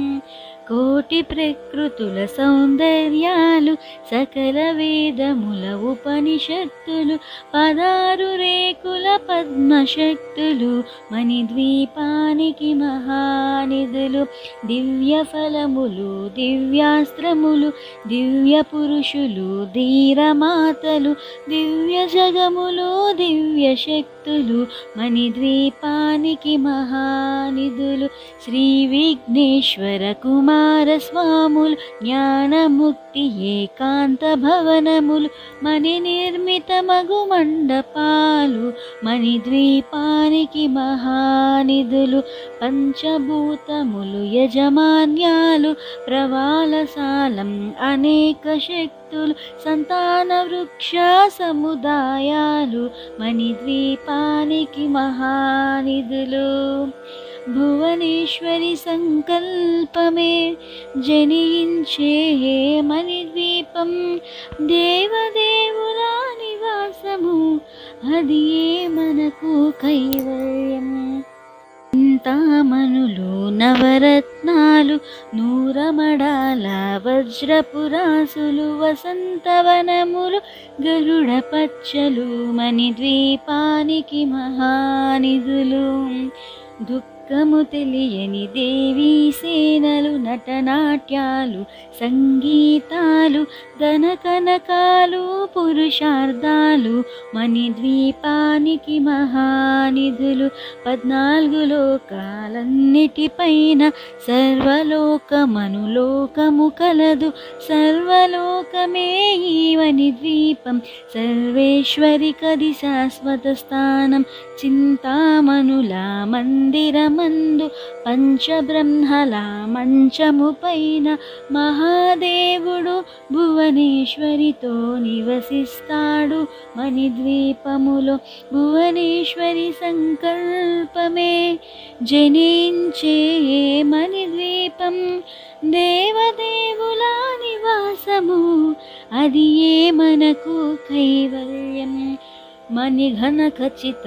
[SPEAKER 1] కోటి ప్రకృతుల సౌందర్యాలు, సకల వేదముల ఉపనిషత్తులు, 16 రేకుల పద్మశక్తులు, మణిద్వీపానికి మహానిధులు. దివ్య ఫలములు, దివ్యాస్త్రములు, దివ్య పురుషులు, ధీరమాతలు, దివ్య జగములు, దివ్య శక్తులు, మణిద్వీపానికి మహానిధులు. శ్రీ విఘ్నేశ్వర కుమారస్వాములు, జ్ఞానముక్తి ఏకాంత భవనములు, మణి నిర్మిత మగు మండపాలు, మణిద్వీపానికి మహానిధులు. పంచభూతములు యజమాన్యాలు, ప్రవాళశాలం అనేక శక్తులు, సంతాన వృక్ష సముదాయాలు, మణిద్వీపానికి మహానిధులు. భువనేశ్వరి సంకల్పమే జనించే మణిద్వీపం, దేవదేవుల నివాసము, అది ఏ మనకు కైవల్యం. చింతామణులు నవరత్నాలు నూరమడాల వజ్రపురాసులు వసంతవనములు గరుడ పచ్చలు మణిద్వీపానికి మహానిధులు. దుఃఖము తెలియని దేవీ సేనలు నటనాట్యాలు సంగీతాలు ధనకనకాలు పురుషార్థాలు మణిద్వీపానికి మహానిధులు. 14 లోకాలన్నిటిపైన సర్వలోకమనులోకము కలదు. సర్వలోకమే ఈ మణిద్వీపం సర్వేశ్వరి కది శాశ్వత స్థానం. చింతామణుల మందిరమందు పంచబ్రహ్మల మంచము పైన మహాదేవుడు భువనేశ్వరితో నివసిస్తాడు మణిద్వీపములో. భువనేశ్వరి సంకల్పమే జనించే మణిద్వీపం. దేవదేవుల నివాసము అది ఏ మనకు కైవల్యం. మణిఘన ఖచ్చిత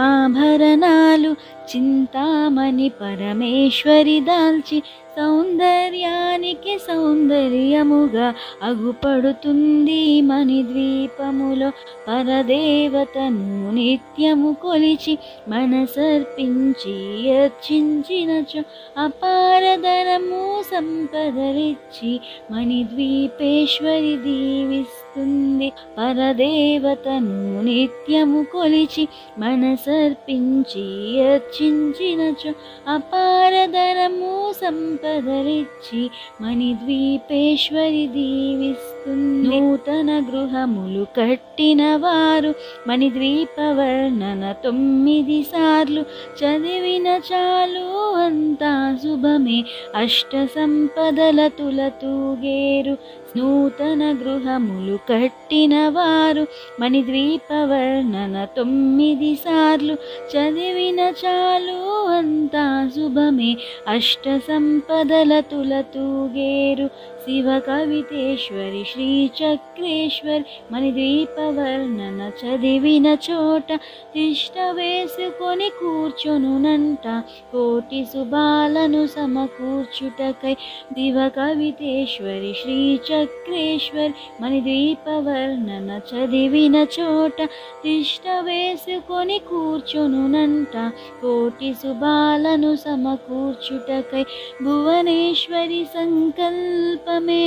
[SPEAKER 1] ఆభరణాలు చింతామణి పరమేశ్వరి దాల్చి సౌందర్యానికి సౌందర్యముగా అగుపడుతుంది మణిద్వీపములో. పరదేవతను నిత్యము కొలిచి మనసర్పించి అర్చించినచో అపారధనము సంపదలిచ్చి మణిద్వీపేశ్వరి దీవిస్తుంది. పరదేవతను నిత్యము కొలిచి మనసర్పించి అర్చించినచో అపారధనము సంపదలిచ్చి మణిద్వీపేశ్వరి దీవిస్తుంది. నూతన గృహములు కట్టిన వారు మణిద్వీప వర్ణన 9 సార్లు చదివిన చాలు అంతా శుభమే. అష్ట సంపదల తులతూగేరు. నూతన గృహములు కట్టిన వారు మణిద్వీప వర్ణన 9 సార్లు చదివిన చాలు అంతా శుభమే. అష్ట సంపదల తులతూగేరు. శివ కవితేశ్వరి శ్రీ చక్రేశ్వరి మణిద్వీప వర్ణన చదివిన చోట తిష్ట వేసుకొని కూర్చొనునంట కోటి శుభాలను సమకూర్చుటకై. శివ కవితేశ్వరి శ్రీ చక్రేశ్వరి మణిద్వీప వర్ణన చదివిన చోట తిష్ట వేసుకొని కూర్చొనునంట కోటి శుభాలను సమకూర్చుటకై. భువనేశ్వరి సంకల్పమే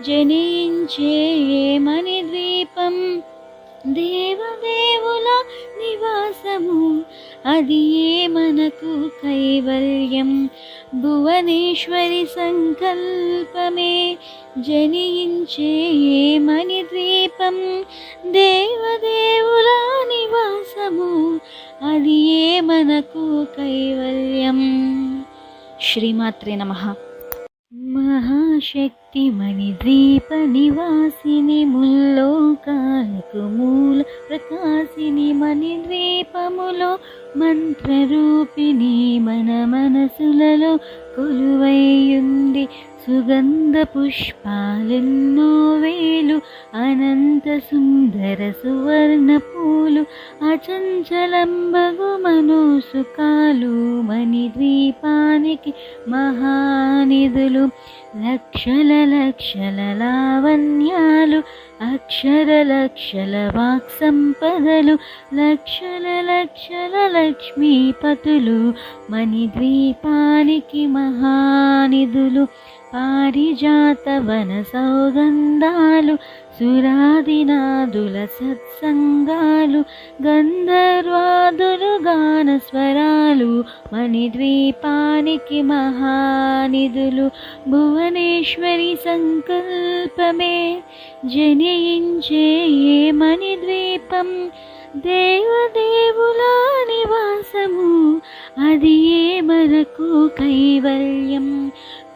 [SPEAKER 1] జనించే మణిద్వీపం. దేవదేవుల నివాసము అది ఏ మనకు కైవల్యం. భువనేశ్వరి సంకల్పమే జనించే మణిద్వీపం. దేవదేవుల నివాసము అది ఏ మనకు కైవల్యం. శ్రీమాత్రే నమః. మహాశక్తి మణిద్వీప నివాసిని ముల్లోకాలకు మూల ప్రకాశిని మణిద్వీపములో మంత్రరూపిణి మన మనసులలో కొలువైయుంది. సుగంధ పుష్పాలెన్నో వేలు అనంత సుందర సువర్ణ పూలు అచంచలంబగు మనోసుకాలు మణిద్వీపానికి మహానిధులు. లక్షల లక్షల లావణ్యాలు అక్షర లక్షల వాక్ సంపదలు లక్షల లక్షల లక్ష్మీపతులు మణిద్వీపానికి మహానిధులు. పారిజాత వన సౌగంధాలు సురాదినాదుల సత్సంగాలు గంధర్వాదులు గాన స్వరాలు మణిద్వీపానికి మహానిధులు. భువనేశ్వరి సంకల్పమే జనించే మణిద్వీపం. దేవదేవుల నివాసము అది ఏ మనకు కైవల్యం.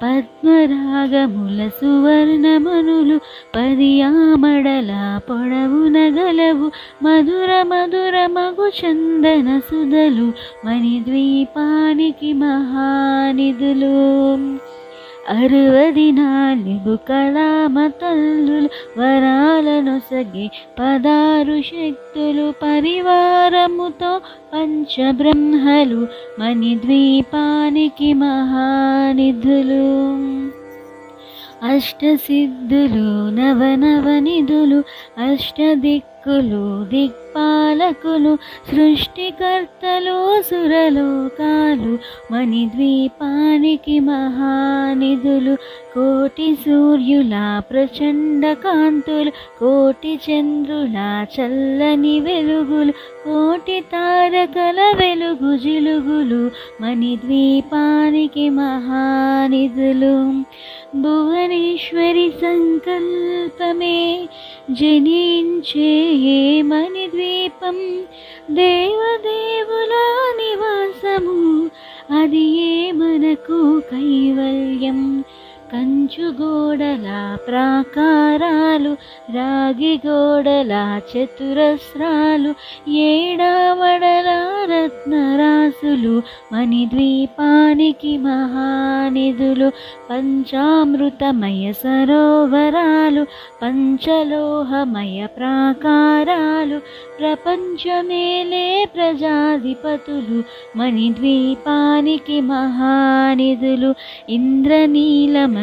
[SPEAKER 1] పద్మరాగముల సువర్ణమనులు 10 ఆమడల పొడవున గలవు మధుర మధుర మగు చందన సుధలు మణిద్వీపానికి మహానిధులు. 64 కళామ తల్లులు వరాలనొసగే 16 శక్తులు పరివారముతో పంచబ్రహ్మలు మణిద్వీపానికి మహానిధులు. అష్టసిద్ధులు నవనవనిధులు అష్టదిక్కులు దిక్పాలకులు సృష్టికర్తలు సురలోకాలు మణిద్వీపానికి మహానిధులు. కోటి సూర్యుల ప్రచండ కాంతులు కోటి చంద్రుల చల్లని వెలుగులు కోటి తారకల వెలుగు జిలుగులు మణిద్వీపానికి మహానిధులు. భువనేశ్వరి సంకల్పమే జనించే మణిద్వీపం దేవదేవుల నివాసము అది మనకు కైవల్యం. కంచు గోడల ప్రాకారాలు రాగి గోడల చతురస్రాలు ఏడావడల రత్నరాసులు మణిద్వీపానికి మహానిధులు. పంచామృతమయ సరోవరాలు పంచలోహమయ ప్రాకారాలు ప్రపంచమేలే ప్రజాధిపతులు మణిద్వీపానికి మహానిధులు. ఇంద్రనీలమణి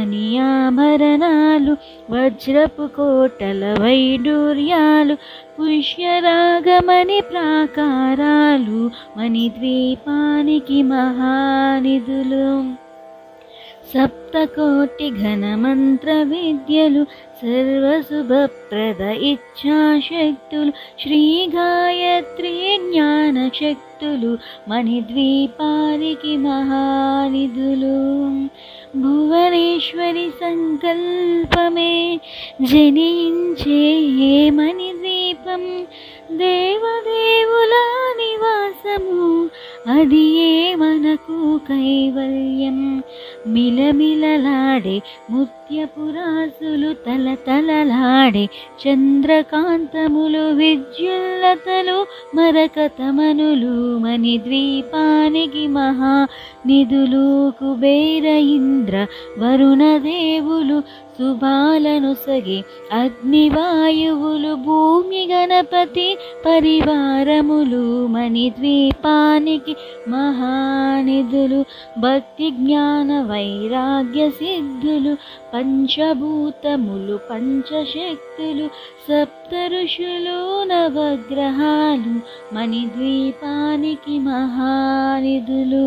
[SPEAKER 1] ఆభరణాలు వజ్రపు కోటల వైడూర్యాలు పుష్యరాగమణి ప్రాకారాలు మణిద్వీపానికి మహానిధులు. సప్తకోటి ఘనమంత్ర విద్యలు సర్వశుభప్రద ఇచ్ఛాశక్తులు శ్రీ గాయత్రి జ్ఞాన శక్తులు మణిద్వీపానికి మహానిధులు. భువనేశ్వరి సంకల్పమే జనించే మణిద్వీపం దేవదేవుల నివాసము అది మనకు కైవల్యం. మిలమిలలాడే ముత్యపురాసులు తలతలలాడే చంద్రకాంతములు విద్యుల్లతలు మరకతమనులు మణిద్వీపానికి మహానిధులు. కుబేర ఇంద్ర వరుణదేవులు శుభాలనొసగే అగ్నివాయువులు భూమి గణపతి పరివారములు మణిద్వీపానికి మహానిధులు. భక్తి జ్ఞాన వైరాగ్య సిద్ధులు పంచభూతములు పంచశక్తులు సప్త ఋషులు నవగ్రహాలు మణిద్వీపానికి మహానిధులు.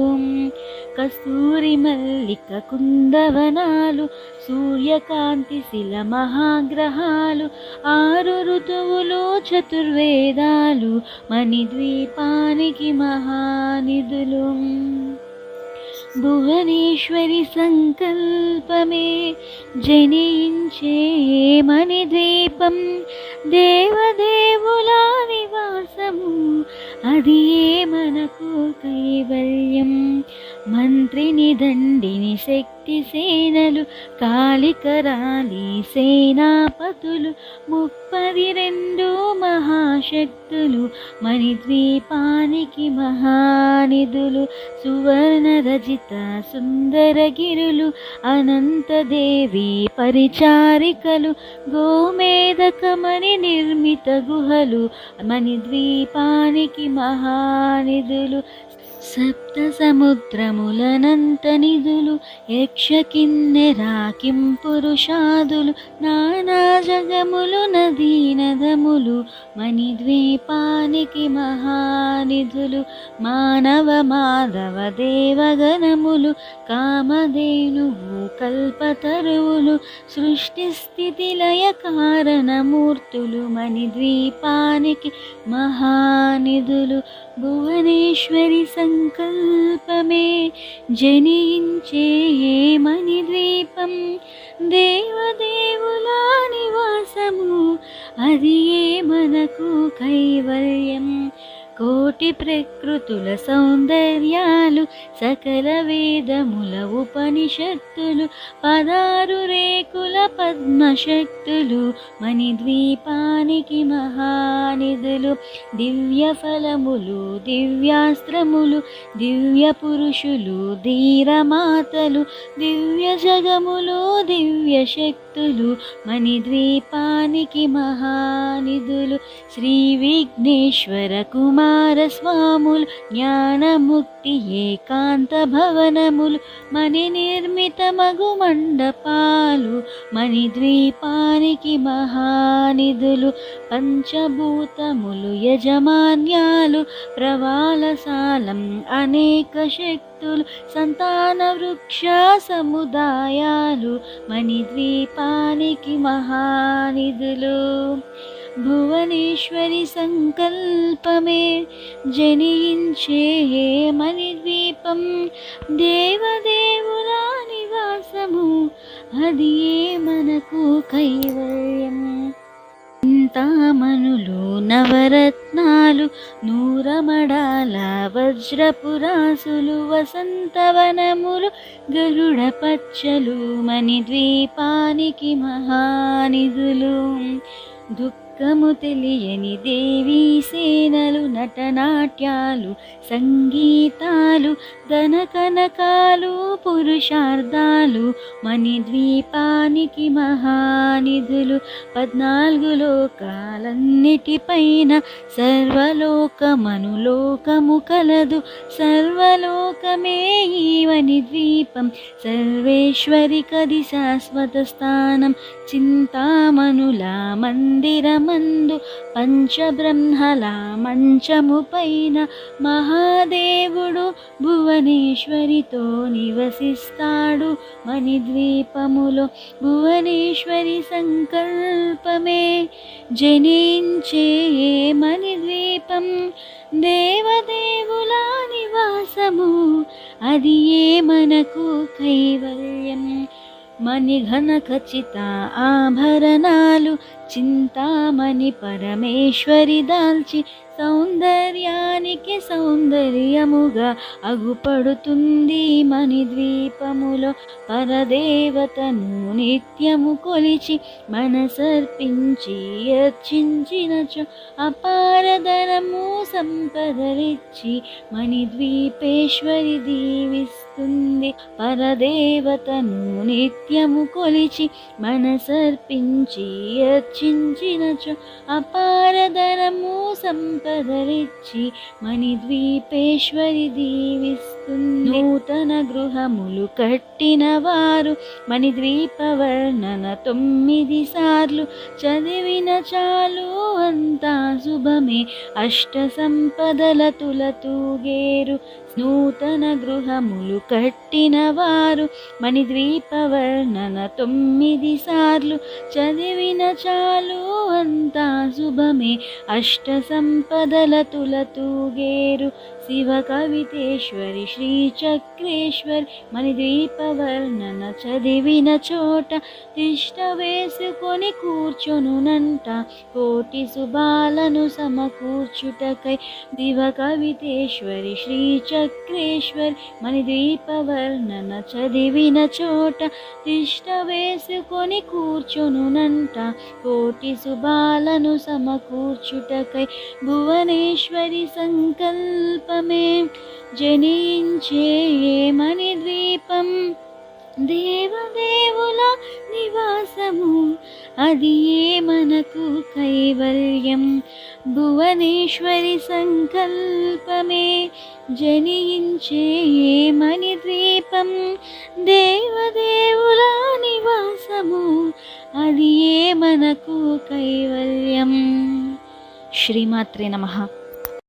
[SPEAKER 1] కస్తూరి మల్లిక కుందవనాలు సూర్యకాంతి శిల మహాగ్రహాలు 6 ఋతువులు చతుర్వేదాలు మణిద్వీపానికి మహానిధులు. భువనేశ్వరి సంకల్పమే జనించే మణిద్వీపం దేవదేవుల నివాసము అది మనకు కైవల్యం. మంత్రిని దండిని శక్తి సేనలు కాళికరాలి సేనాపతులు 32 మహాశక్తులు మణిద్వీపానికి మహానిధులు. సువర్ణ రజిత సుందరగిరులు అనంతదేవి పరిచారికలు గోమేధకమణి నిర్మిత గుహలు మణిద్వీపానికి మహానిధులు. సప్త సముద్రములనంత నిధులు యక్ష కిన్నెరా కిం పురుషాదులు నానా జగములు నదీ నదములు మణిద్వీపానికి మహానిధులు. మానవ మాధవ దేవగణములు కామధేనువు కల్పతరువులు సృష్టి స్థితి లయ కారణమూర్తులు మణిద్వీపానికి మహానిధులు. భువనేశ్వరి సంకల్పమే జనించే మణిద్వీపం దేవదేవుల నివాసము అది మనకు కైవల్యం. కోటి ప్రకృతుల సౌందర్యాలు, సకల వేదముల ఉపనిషత్తులు, 16 రేకుల పద్మశక్తులు, మణిద్వీపానికి మహానిధులు. దివ్య ఫలములు, దివ్యాస్త్రములు, దివ్య పురుషులు, ధీరమాతలు, దివ్య జగములు, దివ్య శక్తులు, మణిద్వీపానికి మహానిధులు. శ్రీ విఘ్నేశ్వర కుమార స్వాములు, జ్ఞానముక్తి ఏకాంత భవనములు, మణి నిర్మిత మగు మండపాలు, మణిద్వీపానికి మహానిధులు. పంచభూతములు యజమాన్యాలు, ప్రవాళసాలం అనేక శక్తులు, సంతాన వృక్ష సముదాయాలు, మణిద్వీపానికి మహానిధులు. భువనేశ్వరి సంకల్పమే జనించే మణిద్వీపం, దేవదేవుల నివాసము, అది మనకు కైవల్యం. చింతామణులు, నవరత్నాలు, నూరమడాల వజ్రపురాసులు, వసంతవనములు, గరుడ పచ్చలు, మణిద్వీపానికి మహానిధులు. దుఃఖము తెలియని దేవీ సేనలు, నటనాట్యాలు, సంగీతాలు, ధనకనకాలు, పురుషార్థాలు, మణిద్వీపానికి మహానిధులు. 14 లోకాలన్నిటిపైన సర్వలోకమనులోకము కలదు, సర్వలోకమే ఈ మణిద్వీపం, సర్వేశ్వరి కది శాశ్వత స్థానం. చింతామణుల మందిరమందు, పంచబ్రహ్మల మంచము పైన, మహాదేవుడు భువనేశ్వరితో నివసిస్తాడు మణిద్వీపములో. భువనేశ్వరి సంకల్పమే జనించే మణిద్వీపం, దేవదేవుల నివాసము, అది మనకు కైవల్యం. మణిఘన ఖచ్చిత ఆభరణాలు, చింతామణి పరమేశ్వరి దాల్చి, సౌందర్యానికి సౌందర్యముగా అగుపడుతుంది మణిద్వీపములో. పరదేవతను నిత్యము కొలిచి, మనసర్పించి అర్చించినచో, అపారధనము సంపదలిచ్చి, మణిద్వీపేశ్వరి దీవిస్తుంది. పరదేవతను నిత్యము కొలిచి, మనసర్పించి అర్చించినచో, అపారధనము సంపదలిచ్చి, మణిద్వీపేశ్వరి దీవిస్తుంది. నూతన గృహములు కట్టిన వారు, మణిద్వీప వర్ణన 9 సార్లు చదివిన చాలు, అంతా శుభమే, అష్ట సంపదల తులతూగేరు. నూతన గృహములు కట్టిన వారు, మణిద్వీప వర్ణన 9 సార్లు చదివిన చాలు, అంతా శుభమే, అష్ట సంపదల తులతూగేరు. శివ కవితేశ్వరి శ్రీ చక్రేశ్వరి, మణిద్వీప వర్ణన చదివిన చోట, తిష్ట వేసుకొని కూర్చొనునంట, కోటి శుభాలను సమకూర్చుటకై. శివ కవితేశ్వరి శ్రీ చక్రేశ్వరి, మణిద్వీప వర్ణన చదివిన చోట, తిష్ట వేసుకొని కూర్చొనునంట, కోటి శుభాలను సమకూర్చుటకై. భువనేశ్వరి సంకల్పమే జనించే మణిద్వీపం, దేవదేవుల నివాసము, అది మనకు కైవల్యం. భువనేశ్వరి సంకల్పమే జనించే మణిద్వీపం, దేవదేవుల నివాసము, అది మనకు కైవల్యం. శ్రీమాత్రే నమః.